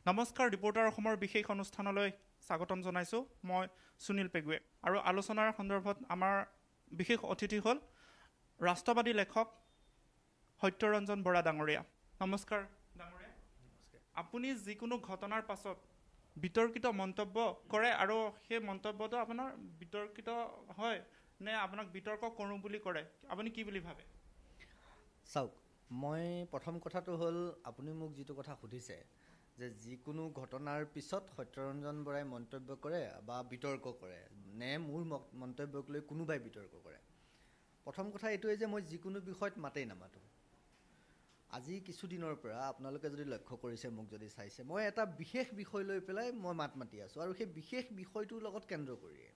নমস্কাৰ, ৰিপৰ্টাৰ অসমৰ বিশেষ অনুষ্ঠানলৈ স্বাগতম জনাইছোঁ। মই সুনীল পেগুৱে আৰু আলোচনাৰ সন্দৰ্ভত আমাৰ বিশেষ অতিথি হ'ল ৰাষ্ট্ৰবাদী লেখক সত্যৰঞ্জন বৰা ডাঙৰীয়া। নমস্কাৰ ডাঙৰীয়া। আপুনি যিকোনো ঘটনাৰ পাছত বিতৰ্কিত মন্তব্য কৰে আৰু সেই মন্তব্যটো আপোনাৰ বিতৰ্কিত হয় নে আপোনাক বিতৰ্ক কৰোঁ বুলি কৰে, আপুনি কি বুলি ভাবে? চাওক, মই প্ৰথম কথাটো হ'ল আপুনি মোক যিটো কথা সুধিছে যে যিকোনো ঘটনাৰ পিছত সত্যৰঞ্জন বৰাই মন্তব্য কৰে বা বিতৰ্ক কৰে নে মোৰ মন্তব্যক লৈ কোনোবাই বিতৰ্ক কৰে। প্ৰথম কথা এইটোৱে যে মই যিকোনো বিষয়ত মাতেই নামাতোঁ। আজি কিছুদিনৰ পৰা আপোনালোকে যদি লক্ষ্য কৰিছে, মোক যদি চাইছে, মই এটা বিশেষ বিষয় লৈ পেলাই মই মাত মাতি আছোঁ আৰু সেই বিশেষ বিষয়টোৰ লগত কেন্দ্ৰ কৰিয়ে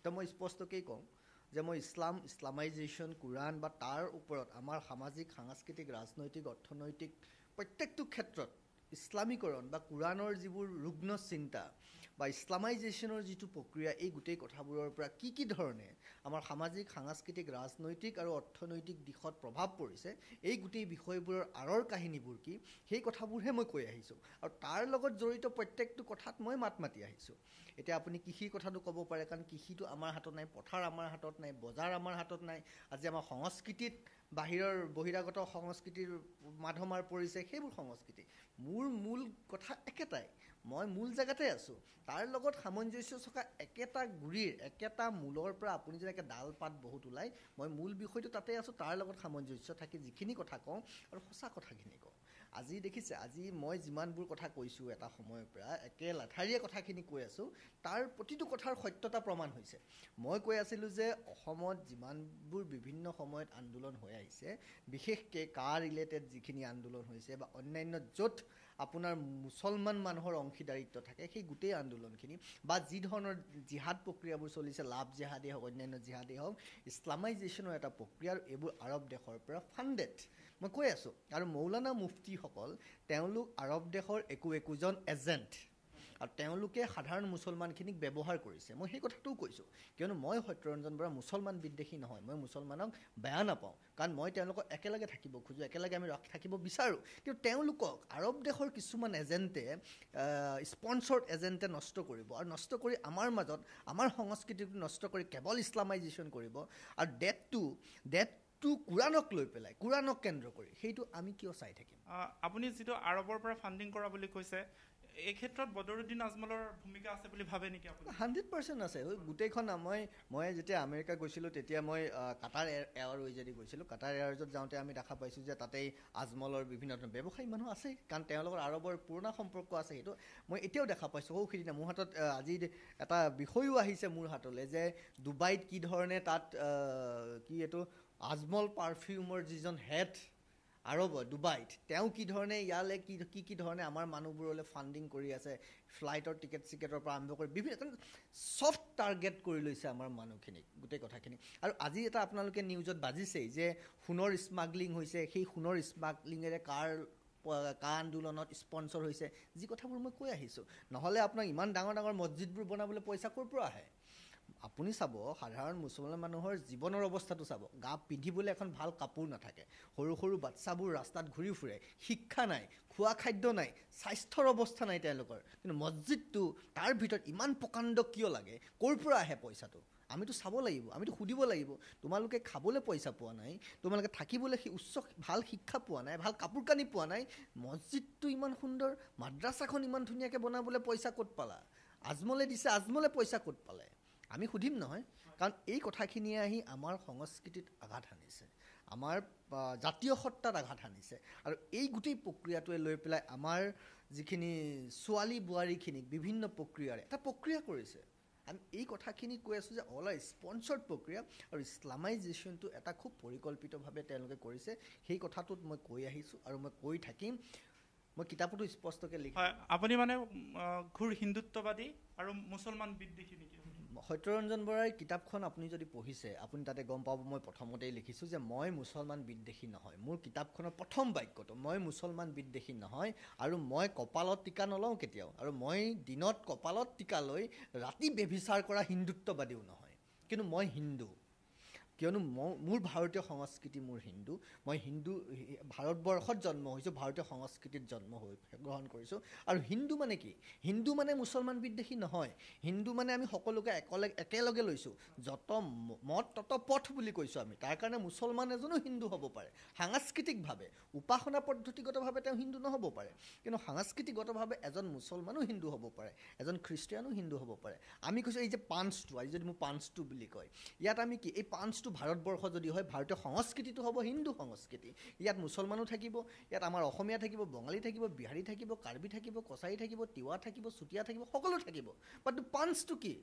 তো মই স্পষ্টকেই কওঁ যে মই ইছলামাইজেশ্যন, কোৰাণ বা তাৰ ওপৰত আমাৰ সামাজিক, সাংস্কৃতিক, ৰাজনৈতিক, অৰ্থনৈতিক প্ৰত্যেকটো ক্ষেত্ৰত ইছলামীকৰণ বা কোৰাণৰ যিবোৰ ৰুগ্ন চিন্তা বা ইছলামাইজেশ্যনৰ যিটো প্ৰক্ৰিয়া, এই গোটেই কথাবোৰৰ পৰা কি ধৰণে আমাৰ সামাজিক, সাংস্কৃতিক, ৰাজনৈতিক আৰু অৰ্থনৈতিক দিশত প্ৰভাৱ পৰিছে, এই গোটেই বিষয়বোৰৰ আঁৰৰ কাহিনীবোৰ কি, সেই কথাবোৰহে মই কৈ আহিছোঁ আৰু তাৰ লগত জড়িত প্ৰত্যেকটো কথাত মই মাত মাতি আহিছোঁ। এতিয়া আপুনি কৃষিৰ কথাটো ক'ব পাৰে, কাৰণ কৃষিটো আমাৰ হাতত নাই, পথাৰ আমাৰ হাতত নাই, বজাৰ আমাৰ হাতত নাই। আজি আমাৰ সংস্কৃতিত বহিৰাগত সংস্কৃতিৰ মাধমাৰ পৰিছে, সেইবোৰ সংস্কৃতি। মোৰ মূল কথা একেটাই, মই মূল জেগাতে আছোঁ, তাৰ লগত সামঞ্জস্য থকা একেটা গুৰিৰ, একেটা মূলৰ পৰা আপুনি যেনেকৈ ডাল পাত বহুত ওলায়, মই মূল বিষয়টো তাতে আছোঁ, তাৰ লগত সামঞ্জস্য থাকি যিখিনি কথা কওঁ আৰু সঁচা কথাখিনি কওঁ। আজি দেখিছে, আজি মই যিমানবোৰ কথা কৈছোঁ এটা সময়ৰ পৰা একে লাঠাৰীয়ে কথাখিনি কৈ আছোঁ, তাৰ প্ৰতিটো কথাৰ সত্যতা প্ৰমাণ হৈছে। মই কৈ আছিলোঁ যে অসমত যিমানবোৰ বিভিন্ন সময়ত আন্দোলন হৈ আহিছে, বিশেষকৈ কাৰ ৰিলেটেড যিখিনি আন্দোলন হৈছে বা অন্যান্য য'ত আপোনাৰ মুছলমান মানুহৰ অংশীদাৰিত্ব থাকে, সেই গোটেই আন্দোলনখিনি বা যি ধৰণৰ জিহাদ প্ৰক্ৰিয়াবোৰ চলিছে, লাভ জেহাদেই হওক, অন্যান্য জিহাদেই হওক, ইছলামাইজেশ্যনৰ এটা প্ৰক্ৰিয়া আৰু এইবোৰ আৰৱ দেশৰ পৰা ফাণ্ডেড। মই কৈ আছোঁ, আৰু মৌলানা মুফতিসকল তেওঁলোক আৰৱ দেশৰ একোজন এজেণ্ট আৰু তেওঁলোকে সাধাৰণ মুছলমানখিনিক ব্যৱহাৰ কৰিছে। মই সেই কথাটোও কৈছোঁ, কিয়নো মই সত্যৰঞ্জন বৰা মুছলমান বিদ্বেষী নহয়, মই মুছলমানক বেয়া নাপাওঁ, কাৰণ মই তেওঁলোকক একেলগে থাকিব খোজোঁ, একেলগে আমি থাকিব বিচাৰোঁ। কিন্তু তেওঁলোকক আৰৱ দেশৰ কিছুমান এজেণ্টে, স্পনচৰ্ড এজেণ্টে নষ্ট কৰিব আৰু নষ্ট কৰি আমাৰ মাজত আমাৰ সংস্কৃতিটো নষ্ট কৰি কেৱল ইছলামাইজেশ্যন কৰিব আৰু ডেটটো কোৰাণক লৈ পেলাই, কোৰাণক কেন্দ্ৰ কৰি, সেইটো আমি কিয় চাই থাকিম? আপুনি যিটো আৰৱৰ পৰা ফাণ্ডিং কৰা বুলি কৈছে, এই ক্ষেত্ৰত বদৰুদ্দিন আজমলৰ ভূমিকা আছে বুলি ভাবে নেকি আপুনি? 100% আছে। গোটেইখন মই যেতিয়া আমেৰিকা গৈছিলোঁ, তেতিয়া মই কাটাৰ এয়াৰৱেজেদি গৈছিলোঁ। কাটাৰ এয়াৰৱেজত যাওঁতে আমি দেখা পাইছোঁ যে তাতেই আজমলৰ বিভিন্ন ধৰণৰ ব্যৱসায়ী মানুহ আছেই, কাৰণ তেওঁলোকৰ আৰৱৰ পুৰণা সম্পৰ্ক আছে। সেইটো মই এতিয়াও দেখা পাইছোঁ। সিদিনা মোৰ হাতত আজি এটা বিষয়ো আহিছে মোৰ হাতলৈ, যে ডুবাইত কি ধৰণে তাত এইটো আজমল পাৰফিউমৰ যিজন হেড ডুবাইত, তেওঁ কি ধৰণে ইয়ালৈ কি ধৰণে আমাৰ মানুহবোৰলৈ ফাণ্ডিং কৰি আছে, ফ্লাইটৰ টিকেটৰ পৰা আৰম্ভ কৰি বিভিন্ন ছফ্ট টাৰ্গেট কৰি লৈছে আমাৰ মানুহখিনিক, গোটেই কথাখিনি। আৰু আজি এটা আপোনালোকে নিউজত বাজিছেই যে সোণৰ স্মাগলিং হৈছে, সেই সোণৰ স্মাগলিঙেৰে কাৰ আন্দোলনত স্পনচৰ হৈছে, যি কথাবোৰ মই কৈ আহিছোঁ। নহ'লে আপোনাক ইমান ডাঙৰ ডাঙৰ মছজিদবোৰ বনাবলৈ পইচা ক'ৰ পৰা আহে? আপুনি চাব, সাধাৰণ মুছলমান মানুহৰ জীৱনৰ অৱস্থাটো চাব, পিন্ধিবলৈ এখন ভাল কাপোৰ নাথাকে, সৰু সৰু বাচ্চাবোৰ ৰাস্তাত ঘূৰি ফুৰে, শিক্ষা নাই, খোৱা খাদ্য নাই, স্বাস্থ্যৰ অৱস্থা নাই তেওঁলোকৰ, কিন্তু মছজিদটো তাৰ ভিতৰত ইমান প্ৰকাণ্ড কিয় লাগে? ক'ৰ পৰা আহে পইচাটো? আমিতো চাব লাগিব, আমিতো সুধিব লাগিব। তোমালোকে খাবলৈ পইচা পোৱা নাই, তোমালোকে থাকিবলৈ ভাল শিক্ষা পোৱা নাই, ভাল কাপোৰ কানি পোৱা নাই, মছজিদটো ইমান সুন্দৰ, মাদ্ৰাছাখন ইমান ধুনীয়াকৈ বনাবলৈ পইচা ক'ত পালা? আজমলে দিছে, আজমলে পইচা ক'ত পালে? আমি সুধিম নহয়, কাৰণ এই কথাখিনিয়ে আহি আমাৰ সংস্কৃতিত আঘাত সানিছে, আমাৰ জাতীয় সত্তাত আঘাত সানিছে। আৰু এই গোটেই প্ৰক্ৰিয়াটোৱে লৈ পেলাই আমাৰ যিখিনি ছোৱালী বোৱাৰীখিনিক বিভিন্ন প্ৰক্ৰিয়াৰে এটা প্ৰক্ৰিয়া কৰিছে। আমি এই কথাখিনি কৈ আছোঁ যে অল স্পনচৰ্ড প্ৰক্ৰিয়া আৰু ইছলামাইজেশ্যনটো এটা খুব পৰিকল্পিতভাৱে তেওঁলোকে কৰিছে। সেই কথাটোত মই কৈ আহিছোঁ আৰু মই কৈ থাকিম। মই কিতাপতো স্পষ্টকৈ লিখিছোঁ। আপুনি মানে ঘূৰ হিন্দুত্ববাদী আৰু মুছলমান বিদ্বেষী নেকি? সত্যৰঞ্জন বৰাৰ কিতাপখন আপুনি যদি পঢ়িছে, আপুনি তাতে গম পাব মই প্ৰথমতেই লিখিছোঁ যে মই মুছলমান বিদ্বেষী নহয়। মোৰ কিতাপখনৰ প্ৰথম বাক্যটো, মই মুছলমান বিদ্বেষী নহয় আৰু মই কপালত টিকা নলওঁ কেতিয়াও, আৰু মই দিনত কপালত টিকা লৈ ৰাতি ব্যভিচাৰ কৰা হিন্দুত্ববাদীও নহয়, কিন্তু মই হিন্দু। কিয়নো মোৰ ভাৰতীয় সংস্কৃতি মোৰ হিন্দু, মই হিন্দু ভাৰতবৰ্ষত জন্ম হৈছোঁ, ভাৰতীয় সংস্কৃতিত জন্ম হৈ গ্ৰহণ কৰিছোঁ। আৰু হিন্দু মানে কি? হিন্দু মানে মুছলমান বিদ্বেষী নহয়। হিন্দু মানে আমি সকলোকে একেলগে লৈছোঁ, যত মত তত পথ বুলি কৈছোঁ আমি। তাৰ কাৰণে মুছলমান এজনো হিন্দু হ'ব পাৰে সাংস্কৃতিকভাৱে, উপাসনা পদ্ধতিগতভাৱে তেওঁ হিন্দু নহ'ব পাৰে, কিন্তু সাংস্কৃতিকগতভাৱে এজন মুছলমানো হিন্দু হ'ব পাৰে, এজন খ্ৰীষ্টিয়ানো হিন্দু হ'ব পাৰে। আমি কৈছোঁ এই যে পাঞ্চটো, আজি যদি মোক পাঞ্চটো বুলি কয়, ইয়াত আমি কি এই পাঞ্চটো ভাৰতবৰ্ষ যদি হয়, ভাৰতীয় সংস্কৃতিটো হ'ব হিন্দু সংস্কৃতি। ইয়াত মুছলমানো থাকিব, ইয়াত আমাৰ অসমীয়া থাকিব, বঙালী থাকিব, বিহাৰী থাকিব, কাৰ্বি থাকিব, কছাৰী থাকিব, তিৱা থাকিব, চুতীয়া থাকিব, সকলো থাকিব। বাট পাঞ্চটো কি?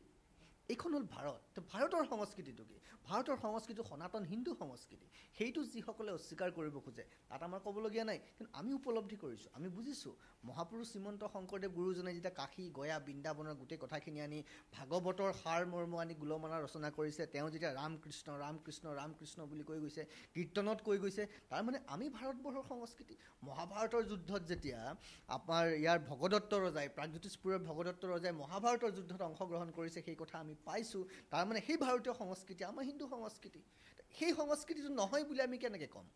এইখন হ'ল ভাৰত। তো ভাৰতৰ সংস্কৃতিটো কি? ভাৰতৰ সংস্কৃতি সনাতন হিন্দু সংস্কৃতি। সেইটো যিসকলে অস্বীকাৰ কৰিব খোজে তাত আমাৰ ক'বলগীয়া নাই, কিন্তু আমি উপলব্ধি কৰিছোঁ, আমি বুজিছোঁ। মহাপুৰুষ শ্ৰীমন্ত শংকৰদেৱ গুৰুজনে যেতিয়া কাশী গয়া বৃন্দাবনৰ গোটেই কথাখিনি আনি ভাগৱতৰ সাৰ মৰ্ম আনি গুলমালা ৰচনা কৰিছে, তেওঁ যেতিয়া ৰাম কৃষ্ণ ৰাম কৃষ্ণ ৰাম কৃষ্ণ বুলি কৈ গৈছে, কীৰ্তনত কৈ গৈছে, তাৰমানে আমি ভাৰতবৰ্ষৰ সংস্কৃতি। মহাভাৰতৰ যুদ্ধত যেতিয়া আমাৰ ইয়াৰ ভগদত্ত ৰজাই, প্ৰাগজ্যোতিষপুৰৰ ভগদত্ত ৰজাই মহাভাৰতৰ যুদ্ধত অংশগ্ৰহণ কৰিছে, সেই কথা আমি পাইছোঁ। তাৰমানে সেই ভাৰতীয় সংস্কৃতি আমাৰ হিন্দু সংস্কৃতি। সেই সংস্কৃতিটো নহয় বুলি আমি কেনেকৈ ক'ম?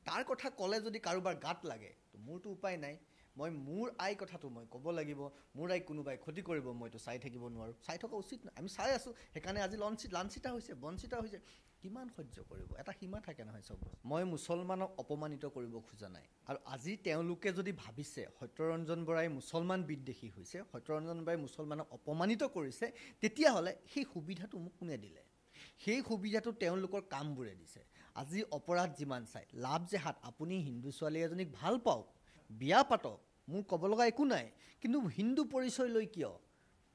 তাৰ কথা ক'লে যদি কাৰোবাৰ গাত লাগে, তো মোৰতো উপায় নাই। মই মোৰ আই কথাটো মই ক'ব লাগিব। মোৰ আই কোনোবাই ক্ষতি কৰিব, মইতো চাই থাকিব নোৱাৰোঁ। চাই থকা উচিত নহয়, আমি চাই আছোঁ, সেইকাৰণে আজি লাঞ্ছিত হৈছে, বঞ্চিত হৈছে। কিমান সহ্য কৰিব? এটা সীমা থাকে নহয় চব। মই মুছলমানক অপমানিত কৰিব খোজা নাই। আৰু আজি তেওঁলোকে যদি ভাবিছে সত্যৰঞ্জন বৰাই মুছলমান বিদ্বেষী হৈছে, সত্যৰঞ্জন বৰাই মুছলমানক অপমানিত কৰিছে, তেতিয়াহ'লে সেই সুবিধাটো মোক কোনে দিলে? সেই সুবিধাটো তেওঁলোকৰ কামবোৰে দিছে। আজি অপৰাধ যিমান চাই লাভ যে হাত, আপুনি হিন্দু ছোৱালী এজনীক ভাল পাওক, বিয়া পাতক, মোৰ ক'ব লগা একো নাই, কিন্তু হিন্দু পৰিচয় লৈ কিয়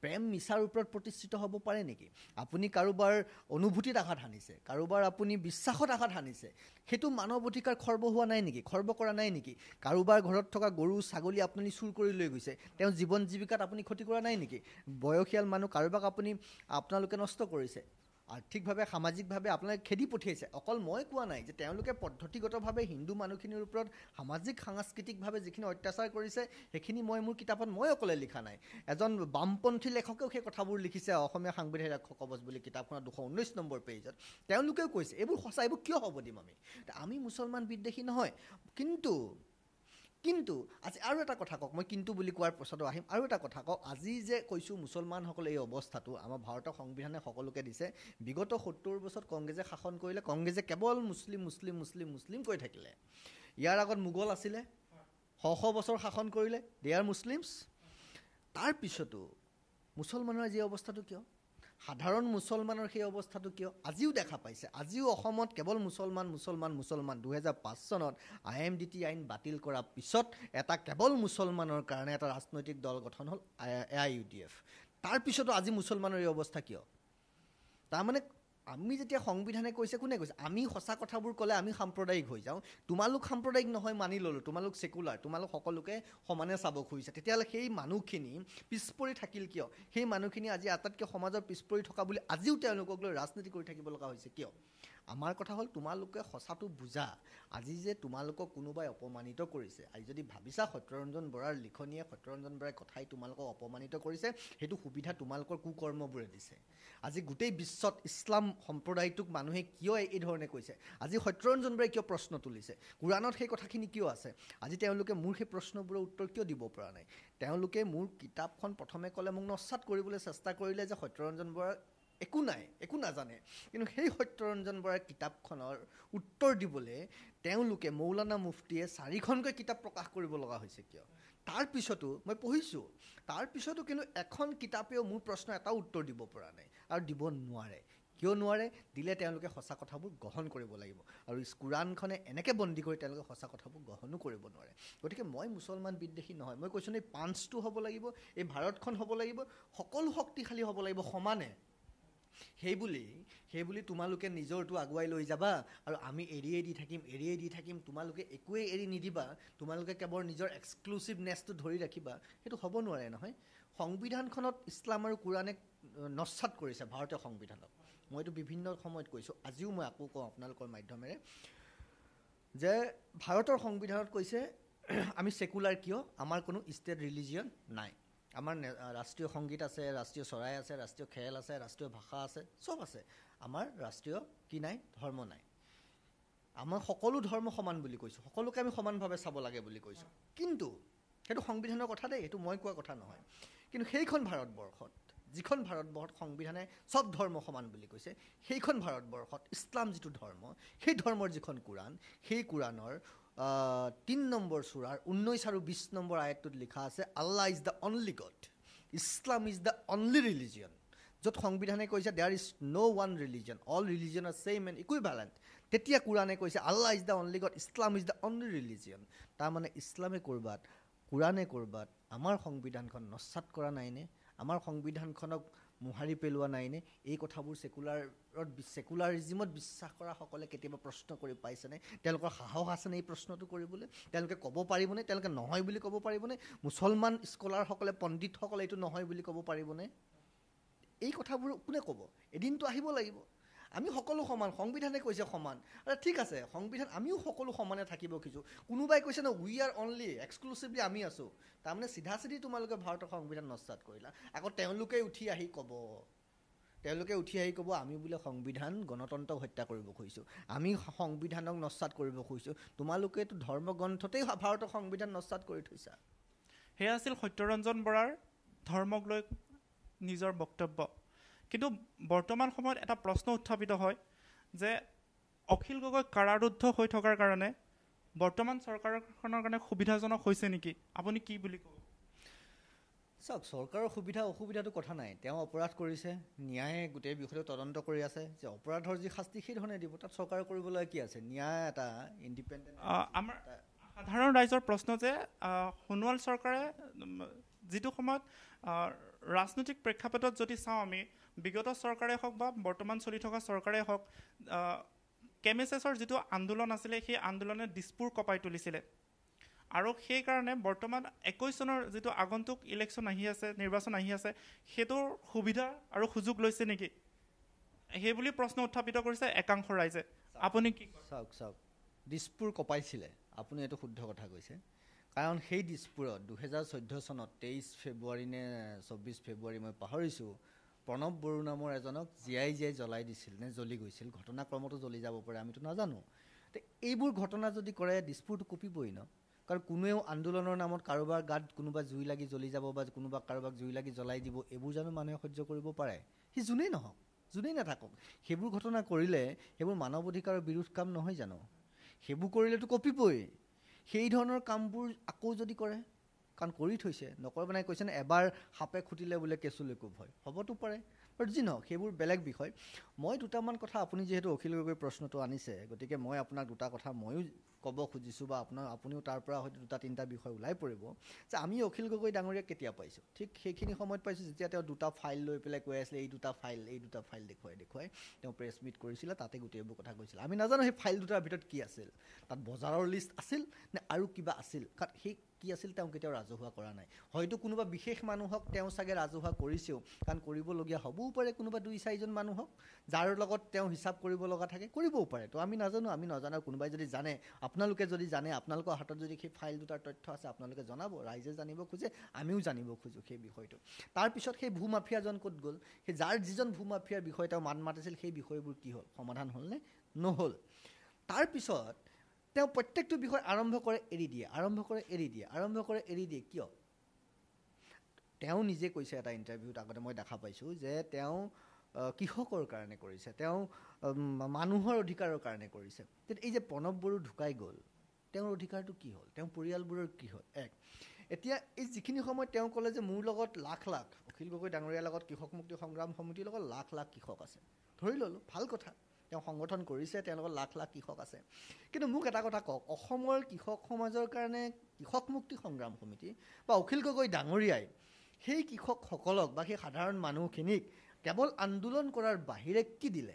প্ৰেম মিছাৰ ওপৰত প্ৰতিষ্ঠিত হ'ব পাৰে নেকি? আপুনি কাৰোবাৰ অনুভূতিত আঘাত সানিছে, কাৰোবাৰ আপুনি বিশ্বাসত আঘাত সানিছে, সেইটো মানৱ অধিকাৰ খৰ্ব হোৱা নাই নেকি? খৰ্ব কৰা নাই নেকি? কাৰোবাৰ ঘৰত থকা গৰু ছাগলী আপুনি চুৰ কৰি লৈ গৈছে, তেওঁ জীৱন জীৱিকাত আপুনি ক্ষতি কৰা নাই নেকি? বয়সীয়াল মানুহ কাৰোবাক আপোনালোকে নষ্ট কৰিছে, আৰ্থিকভাৱে সামাজিকভাৱে আপোনালোকে খেদি পঠিয়াইছে। অকল মই কোৱা নাই যে তেওঁলোকে পদ্ধতিগতভাৱে হিন্দু মানুহখিনিৰ ওপৰত সামাজিক সাংস্কৃতিকভাৱে যিখিনি অত্যাচাৰ কৰিছে, সেইখিনি মই মোৰ কিতাপত মই অকলে লিখা নাই। এজন বামপন্থী লেখকেও সেই কথাবোৰ লিখিছে অসমীয়া সাংবিধানিক ৰক্ষা কৱচ বুলি কিতাপখনৰ 219 নম্বৰ পেজত। তেওঁলোকেও কৈছে এইবোৰ সঁচা, এইবোৰ কিয় হ'ব দিম আমি? আমি মুছলমান বিদ্বেষী নহয়। কিন্তু আজি আৰু এটা কথা কওক, মই কিন্তু বুলি কোৱাৰ পাছতো আহিম। আৰু এটা কথা কওক, আজি যে কৈছোঁ মুছলমানসকলে এই অৱস্থাটো আমাৰ ভাৰতৰ সংবিধানে সকলোকে দিছে। বিগত 70 বছৰত কংগ্ৰেছে শাসন কৰিলে, কংগ্ৰেছে কেৱল মুছলিম মুছলিম মুছলিম মুছলিম কৈ থাকিলে। ইয়াৰ আগত মোগল আছিলে, শ বছৰ শাসন কৰিলে, দে আৰ মুছলিমছ। তাৰপিছতো মুছলমানৰ যি অৱস্থাটো কিয়? সাধাৰণ মুছলমানৰ সেই অৱস্থাটো কিয়? আজিও দেখা পাইছে। আজিও অসমত কেৱল মুছলমান 2005 চনত IMDT আইন বাতিল কৰাৰ পিছত এটা কেৱল মুছলমানৰ কাৰণে এটা ৰাজনৈতিক দল গঠন হ'ল AIUDF। তাৰপিছতো আজি মুছলমানৰ এই অৱস্থা কিয়? তাৰমানে আমি যেতিয়া সংবিধানে কৈছে, কোনে কৈছে? আমি সঁচা কথাবোৰ ক'লে আমি সাম্প্ৰদায়িক হৈ যাওঁ। তোমালোক সাম্প্ৰদায়িক নহয় মানি ল'লোঁ, তোমালোক ছেকুলাৰ, তোমালোক সকলোকে সমানে চাব খুজিছে। তেতিয়াহ'লে সেই মানুহখিনি পিছপৰি থাকিল কিয়? সেই মানুহখিনি আজি আটাইতকৈ সমাজৰ পিছপৰি থকা বুলি আজিও তেওঁলোকক লৈ ৰাজনীতি কৰি থাকিব লগা হৈছে কিয়? আমাৰ কথা হ'ল তোমালোকে সঁচাটো বুজা। আজি যে তোমালোকক কোনোবাই অপমানিত কৰিছে, আজি যদি ভাবিছা সত্যৰঞ্জন বৰাৰ লিখনিয়ে, সত্যৰঞ্জন বৰাই কথাই তোমালোকক অপমানিত কৰিছে, সেইটো সুবিধা তোমালোকৰ কুকৰ্মবোৰে দিছে। আজি গোটেই বিশ্বত ইছলাম সম্প্ৰদায়টোক মানুহে কিয় এই ধৰণে কৈছে? আজি সত্যৰঞ্জন বৰাই কিয় প্ৰশ্ন তুলিছে? কোৰাণত সেই কথাখিনি কিয় আছে? আজি তেওঁলোকে মোৰ সেই প্ৰশ্নবোৰৰ উত্তৰ কিয় দিব পৰা নাই? তেওঁলোকে মোৰ কিতাপখন প্ৰথমে ক'লে মোক নস্যাৎ কৰিবলৈ চেষ্টা কৰিলে যে সত্যৰঞ্জন বৰাৰ একো নাই, একো নাজানে। কিন্তু সেই সত্যৰঞ্জন বৰাৰ কিতাপখনৰ উত্তৰ দিবলৈ তেওঁলোকে মৌলানা মুফতিয়ে 4খনকৈ কিতাপ প্ৰকাশ কৰিব লগা হৈছে কিয়? তাৰপিছতো মই পঢ়িছোঁ, তাৰপিছতো কিন্তু এখন কিতাপেও মোৰ প্ৰশ্ন এটাও উত্তৰ দিব পৰা নাই আৰু দিব নোৱাৰে। কিয় নোৱাৰে? দিলে তেওঁলোকে সঁচা কথাবোৰ গ্ৰহণ কৰিব লাগিব, আৰু কোৰাণখনে এনেকৈ বন্দী কৰি তেওঁলোকে সঁচা কথাবোৰ গ্ৰহণো কৰিব নোৱাৰে। গতিকে মই মুছলমান বিদ্বেষী নহয়। মই কৈছোঁ এই পাঞ্চটো হ'ব লাগিব, এই ভাৰতখন হ'ব লাগিব, সকলো শক্তিশালী হ'ব লাগিব সমানে। সেইবুলি তোমালোকে নিজৰটো আগুৱাই লৈ যাবা আৰু আমি এৰিয়ে দি থাকিম, তোমালোকে একোৱেই এৰি নিদিবা, তোমালোকে কেৱল নিজৰ এক্সক্লুচিভনেছটো ধৰি ৰাখিবা, সেইটো হ'ব নোৱাৰে নহয়। সংবিধানখনত ইছলাম আৰু কোৰাণে নস্যাৎ কৰিছে ভাৰতীয় সংবিধানক। মইতো বিভিন্ন সময়ত কৈছোঁ, আজিও মই আকৌ কওঁ আপোনালোকৰ মাধ্যমেৰে, যে ভাৰতৰ সংবিধানত কৈছে আমি ছেকুলাৰ কিয়? আমাৰ কোনো ষ্টেট ৰিলিজিয়ন নাই। আমাৰ ৰাষ্ট্ৰীয় সংগীত আছে, ৰাষ্ট্ৰীয় চৰাই আছে, ৰাষ্ট্ৰীয় খেল আছে, ৰাষ্ট্ৰীয় ভাষা আছে, চব আছে। আমাৰ ৰাষ্ট্ৰীয় কি নাই? ধৰ্ম নাই। আমাৰ সকলো ধৰ্ম সমান বুলি কৈছোঁ, সকলোকে আমি সমানভাৱে চাব লাগে বুলি কৈছোঁ। কিন্তু সেইটো সংবিধানৰ কথা দেই, সেইটো মই কোৱা কথা নহয়। কিন্তু সেইখন ভাৰতবৰ্ষত, যিখন ভাৰতবৰ্ষত সংবিধানে চব ধৰ্ম সমান বুলি কৈছে, সেইখন ভাৰতবৰ্ষত ইছলাম যিটো ধৰ্ম, সেই ধৰ্মৰ যিখন কোৰাণ, সেই কোৰাণৰ ৩ নম্বৰ চূৰাৰ ১৯ আৰু ২০ নম্বৰ আয়াতটোত লিখা আছে, Allah is the only God, Islam is the only religion. য'ত সংবিধানে কৈছে there is no' one religion, all religion are same and equivalent, তেতিয়া কোৰাণে কৈছে Allah is the only God, Islam is the only religion. তাৰমানে ইছলামে ক'ৰবাত, কোৰাণে ক'ৰবাত আমাৰ সংবিধানখন নস্যাৎ কৰা নাইনে? আমাৰ সংবিধানখনক মোহাৰি পেলোৱা নাইনে? এই কথাবোৰ ছেকুলাৰিজিমত বিশ্বাস কৰাসকলে কেতিয়াবা প্ৰশ্ন কৰি পাইছেনে? তেওঁলোকৰ সাহস আছেনে এই প্ৰশ্নটো কৰিবলৈ? তেওঁলোকে ক'ব পাৰিবনে? তেওঁলোকে নহয় বুলি ক'ব পাৰিবনে? মুছলমান স্কলাৰসকলে, পণ্ডিতসকলে এইটো নহয় বুলি ক'ব পাৰিবনে? এই কথাবোৰ কোনে ক'ব? এদিনটো আহিব লাগিব। আমি সকলো সমান, সংবিধানে কৈছে সমান। আৰে ঠিক আছে, সংবিধান, আমিও সকলো সমানে থাকিব খোজোঁ। কোনোবাই কৈছে ন উই আৰ অনলি, এক্সক্লুচিভলি আমি আছোঁ। তাৰমানে চিধা চিধি তোমালোকে ভাৰতৰ সংবিধান নস্যাৎ কৰিলা। আকৌ তেওঁলোকে উঠি আহি ক'ব আমি বোলে সংবিধান, গণতন্ত্ৰক হত্যা কৰিব খুজিছোঁ, আমি সংবিধানক নস্যাৎ কৰিব খুজিছোঁ। তোমালোকেতো ধৰ্মগ্ৰন্থতেই ভাৰতৰ সংবিধান নস্যাৎ কৰি থৈছা। সেয়া আছিল সত্যৰঞ্জন বৰাৰ ধৰ্মক লৈ নিজৰ বক্তব্য। কিন্তু বৰ্তমান সময়ত এটা প্ৰশ্ন উত্থাপিত হয় যে অখিল গগৈ কাৰাৰুদ্ধ হৈ থকাৰ কাৰণে বৰ্তমান চৰকাৰখনৰ কাৰণে সুবিধাজনক হৈছে নেকি? আপুনি কি বুলি ক'ব? চাওক, চৰকাৰৰ সুবিধা অসুবিধাটো কথা নাই। তেওঁ অপৰাধ কৰিছে, ন্যায়ে গোটেই বিষয়টো তদন্ত কৰি আছে, যে অপৰাধৰ যি শাস্তি সেই ধৰণে দিব, তাত চৰকাৰ কৰিবলৈ কি আছে? ন্যায় এটা ইণ্ডিপেণ্ডেণ্ট। আমাৰ সাধাৰণ ৰাইজৰ প্ৰশ্ন যে সোণোৱাল চৰকাৰে যিটো সময়ত ৰাজনৈতিক প্ৰেক্ষাপটত যদি চাওঁ আমি, বিগত চৰকাৰে হওক বা বৰ্তমান চলি থকা চৰকাৰে হওক, কেমেছেছৰ যিটো আন্দোলন আছিলে সেই আন্দোলনে দিছপুৰ কঁপাই তুলিছিলে। আৰু সেইকাৰণে বৰ্তমান ২১ চনৰ যিটো আগন্তুক ইলেকশ্যন আহি আছে, নিৰ্বাচন আহি আছে, সেইটোৰ সুবিধা আৰু সুযোগ লৈছে নেকি? সেইবুলি প্ৰশ্ন উত্থাপিত কৰিছে একাংশ ৰাইজে। আপুনি কি কয়? চাওক, দিছপুৰ কঁপাইছিলে, আপুনি এইটো শুদ্ধ কথা কৈছে। কাৰণ সেই দিছপুৰত ২০১৪ চনত ২৩ ফেব্ৰুৱাৰী নে ২৪ ফেব্ৰুৱাৰী মই পাহৰিছোঁ, প্ৰণৱ বড়ো নামৰ এজনক জীয়াই জ্বলাই দিছিল নে জ্বলি গৈছিল। ঘটনাক্ৰমতো জ্বলি যাব পাৰে, আমিতো নাজানো। তো এইবোৰ ঘটনা যদি কৰে, দিছপুৰটো কঁপিবই ন। কাৰণ কোনেও আন্দোলনৰ নামত কাৰোবাৰ গাত কোনোবা জুই লাগি জ্বলি যাব বা কোনোবা কাৰোবাক জুই লাগি জ্বলাই দিব, এইবোৰ জানো মানুহে সহ্য কৰিব পাৰে? সি যোনেই নহওক, যোনেই নাথাকক, সেইবোৰ ঘটনা কৰিলে সেইবোৰ মানৱ অধিকাৰৰ বিৰোধ কাম নহয় জানো? সেইবোৰ কৰিলেতো কঁপিবই। সেই ধৰণৰ কামবোৰ আকৌ যদি কৰে, কাৰণ কৰি থৈছে, নকৰে মানে কৈছে নে এবাৰ সাপে খুটিলে বোলে কেঁচুলৈ কোব হয়, হ'বতো পাৰে। বাট যি নহওক, সেইবোৰ বেলেগ বিষয়। মই দুটামান কথা, আপুনি যিহেতু অখিল গগৈ প্ৰশ্নটো আনিছে, গতিকে মই আপোনাক দুটা কথা ময়ো ক'ব খুজিছোঁ, বা আপুনিও তাৰ পৰা হয়তো ২-৩টা বিষয় ওলাই পৰিব যে আমি অখিল গগৈ ডাঙৰীয়াক কেতিয়া পাইছোঁ। ঠিক সেইখিনি সময়ত পাইছোঁ যেতিয়া তেওঁ 2টা ফাইল লৈ পেলাই কৈ আছিলে, এই দুটা ফাইল দেখুৱাই তেওঁ প্ৰেছ মিট কৰিছিলে, তাতে গোটেইবোৰ কথা কৈছিলে। আমি নাজানো সেই ফাইল দুটাৰ ভিতৰত কি আছিল, তাত বজাৰৰ লিষ্ট আছিল নে আৰু কিবা আছিল। কাৰণ সেই কি আছিল তেওঁ কেতিয়াও ৰাজহুৱা কৰা নাই। হয়তো কোনোবা বিশেষ মানুহক তেওঁ চাগে ৰাজহুৱা কৰিছেও, কাৰণ কৰিবলগীয়া হ'বও পাৰে কোনোবা 2-4জন মানুহক, যাৰ লগত তেওঁ হিচাপ কৰিব লগা থাকে, কৰিবও পাৰে। তো আমি নাজানো, আমি নজনা। কোনোবাই যদি জানে, আপোনালোকে যদি জানে, আপোনালোকৰ হাতত যদি সেই ফাইল দুটাৰ তথ্য আছে, আপোনালোকে জনাব। ৰাইজে জানিব খোজে, আমিও জানিব খোজোঁ সেই বিষয়টো। তাৰপিছত সেই ভূমাফিয়াজন ক'ত গ'ল? সেই যিজন ভূমাফিয়াৰ বিষয়ে তেওঁ মাতিছিল, সেই বিষয়বোৰ কি হ'ল? সমাধান হ'লনে? নহ'ল। তাৰপিছত তেওঁ প্ৰত্যেকটো বিষয় আৰম্ভ কৰে এৰি দিয়ে। কিয়? তেওঁ নিজে কৈছে এটা ইণ্টাৰভিউত, আগতে মই দেখা পাইছোঁ, যে তেওঁ কৃষকৰ কাৰণে কৰিছে, তেওঁ মানুহৰ অধিকাৰৰ কাৰণে কৰিছে। এই যে প্ৰণৱ বড়ো ঢুকাই গ'ল, তেওঁৰ অধিকাৰটো কি হ'ল? তেওঁৰ পৰিয়ালবোৰৰ কি হ'ল? এতিয়া এই যিখিনি সময়ত তেওঁ ক'লে যে মোৰ লগত লাখ অখিল গগৈ ডাঙৰীয়াৰ লগত কৃষক মুক্তি সংগ্ৰাম সমিতিৰ লগত লাখ কৃষক আছে, ধৰি ল'লোঁ, ভাল কথা। তেওঁ সংগঠন কৰিছে, তেওঁৰ লগত লাখ কৃষক আছে। কিন্তু মোক এটা কথা কওক, অসমৰ কৃষক সমাজৰ কাৰণে কৃষক মুক্তি সংগ্ৰাম সমিতি বা অখিল গগৈ ডাঙৰীয়াই সেই কৃষকসকলক বা সেই সাধাৰণ মানুহখিনিক কেৱল আন্দোলন কৰাৰ বাহিৰে কি দিলে?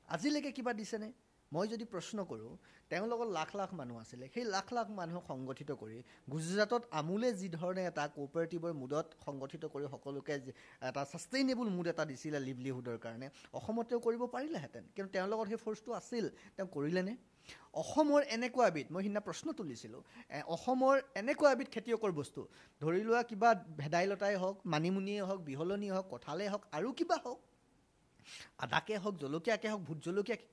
আজিলৈকে কিবা দিছেনে? মই যদি প্ৰশ্ন কৰোঁ, তেওঁৰ লগত লাখ মানুহ আছিলে, সেই লাখ মানুহক সংগঠিত কৰি গুজৰাটত আমুলে যি ধৰণে এটা কোঅপাৰেটিভৰ মুডত সংগঠিত কৰি সকলোকে এটা ছাষ্টেইনেবল মুড এটা দিছিলে লিভলিহুডৰ কাৰণে, অসমত তেওঁ কৰিব পাৰিলেহেঁতেন। কিন্তু তেওঁৰ লগত সেই ফ'ৰ্চটো আছিল, তেওঁ কৰিলেনে? অসমৰ এনেকুৱা এবিধ মই সিদিনা প্ৰশ্ন তুলিছিলোঁ অসমৰ এনেকুৱা এবিধ খেতিয়কৰ বস্তু ধৰি লোৱা কিবা ভেদাইলতাই হওক মানিমুনিয়ে হওক বিহলনিয়ে হওক কঁঠালেই হওক আৰু কিবা হওক আদাকে হওক জলকীয়াকে হওক ভোট জলকীয়াকে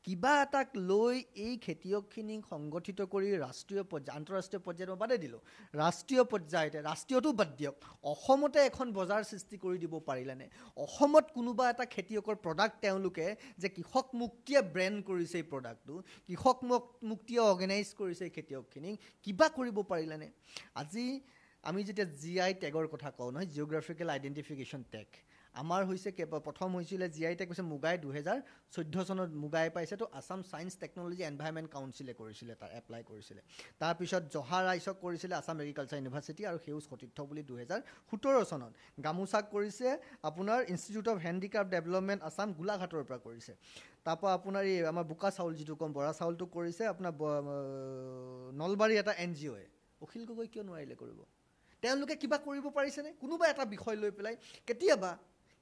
কিবা এটাক লৈ এই খেতিয়কখিনিক সংগঠিত কৰি ৰাষ্ট্ৰীয় পৰ্যায় আন্তঃৰাষ্ট্ৰীয় পৰ্যায়ত মই বাদেই দিলোঁ ৰাষ্ট্ৰীয় পৰ্যায়তে ৰাষ্ট্ৰীয়টো বাদ দিয়ক অসমতে এখন বজাৰ সৃষ্টি কৰি দিব পাৰিলেনে অসমত কোনোবা এটা খেতিয়কৰ প্ৰডাক্ট তেওঁলোকে যে কৃষক মুক্তিয়ে ব্ৰেণ্ড কৰিছে এই প্ৰডাক্টটো কৃষক মুক্তিয়ে অৰ্গেনাইজ কৰিছে এই খেতিয়কখিনিক কিবা কৰিব পাৰিলেনে আজি আমি যেতিয়া GI টেগৰ কথা কওঁ নহয় জিঅ'গ্ৰাফিকেল আইডেণ্টিফিকেশ্যন টেগ আমাৰ হৈছে প্ৰথম হৈছিলে GI টেগ হৈছে মুগাই 2014 চনত মুগাই পাইছে তো আছাম ছায়েন্স টেকনলজি এনভাইৰনমেণ্ট কাউন্সিলে কৰিছিলে তাৰ এপ্লাই কৰিছিলে তাৰপিছত জহা ৰাইচক কৰিছিলে আছাম এগ্ৰিকালচাৰ ইউনিভাৰ্চিটি আৰু সেউজ সতীৰ্থ বুলি 2017 চনত গামোচাক কৰিছে আপোনাৰ institute of handicraft development Assam গোলাঘাটৰ পৰা কৰিছে তাৰপৰা আপোনাৰ এই আমাৰ বোকা চাউল যিটো কম বৰা চাউলটো কৰিছে আপোনাৰ নলবাৰী এটা NGOয়ে অখিল গগৈ কিয় নোৱাৰিলে কৰিব তেওঁলোকে কিবা কৰিব পাৰিছেনে কোনোবা এটা বিষয় লৈ পেলাই কেতিয়াবা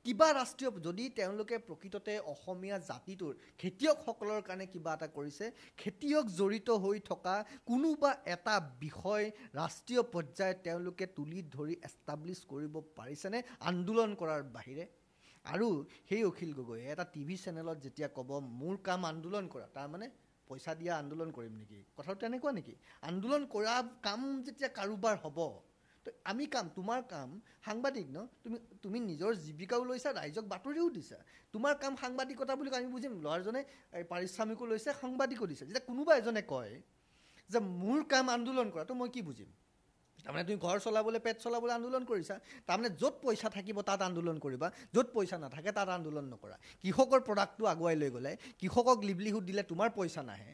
কিবা ৰাষ্ট্ৰীয় যদি তেওঁলোকে প্ৰকৃততে অসমীয়া জাতিটোৰ খেতিয়কসকলৰ কাৰণে কিবা এটা কৰিছে খেতিয়ক জড়িত হৈ থকা কোনোবা এটা বিষয় ৰাষ্ট্ৰীয় পৰ্যায়ত তেওঁলোকে তুলি ধৰি এষ্টাব্লিছ কৰিব পাৰিছেনে আন্দোলন কৰাৰ বাহিৰে আৰু সেই অখিল গগৈয়ে এটা টিভি চেনেলত যেতিয়া ক'ব মোৰ কাম আন্দোলন কৰা তাৰমানে পইচা দিয়া আন্দোলন কৰিম নেকি কথাটো তেনেকুৱা নেকি আন্দোলন কৰা কাম যেতিয়া কাৰোবাৰ হ'ব তো আমি কাম তোমাৰ কাম সাংবাদিক ন তুমি নিজৰ জীৱিকাও লৈছা ৰাইজক বাতৰিও দিছা তোমাৰ কাম সাংবাদিকতা বুলি আমি বুজিম ল'ৰাজনে পাৰিশ্ৰমিকো লৈছে সাংবাদিকো দিছে যেতিয়া কোনোবা এজনে কয় যে মোৰ কাম আন্দোলন কৰা তো মই কি বুজিম তাৰমানে তুমি ঘৰ চলাবলৈ পেট চলাবলৈ আন্দোলন কৰিছা তাৰমানে য'ত পইচা থাকিব তাত আন্দোলন কৰিবা য'ত পইচা নাথাকে তাত আন্দোলন নকৰা কৃষকৰ প্ৰডাক্টটো আগুৱাই লৈ গ'লে কৃষকক লিভলিহুড দিলে তোমাৰ পইচা নাহে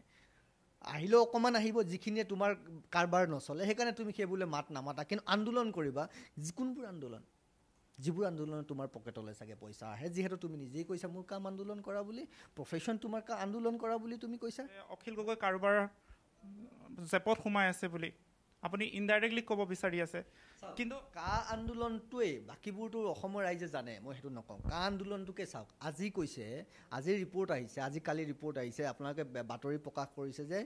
আহিলেও অকণমান আহিব যিখিনিয়ে তোমাৰ কাৰবাৰ নচলে সেইকাৰণে তুমি সেইবোলে মাত নামাতা কিন্তু আন্দোলন কৰিবা যিকোনোবোৰ আন্দোলন যিবোৰ আন্দোলন তোমাৰ পকেটলৈ চাগে পইচা আহে যিহেতু তুমি নিজেই কৈছা মোৰ কাম আন্দোলন কৰা বুলি প্ৰফেশ্যন তোমাৰ কাম আন্দোলন কৰা বুলি তুমি কৈছা অখিল গগৈ কাৰোবাৰ জেপত সোমাই আছে বুলি আপুনি ইনডাইৰেক্টলি ক'ব বিচাৰি আছে কিন্তু কা আন্দোলনটোৱে বাকীবোৰতো অসমৰ ৰাইজে জানে মই সেইটো নকওঁ কা আন্দোলনটোকে চাওক আজি কৈছে আজি ৰিপৰ্ট আহিছে আজি কালি ৰিপৰ্ট আহিছে আপোনালোকে বাতৰি প্ৰকাশ কৰিছে যে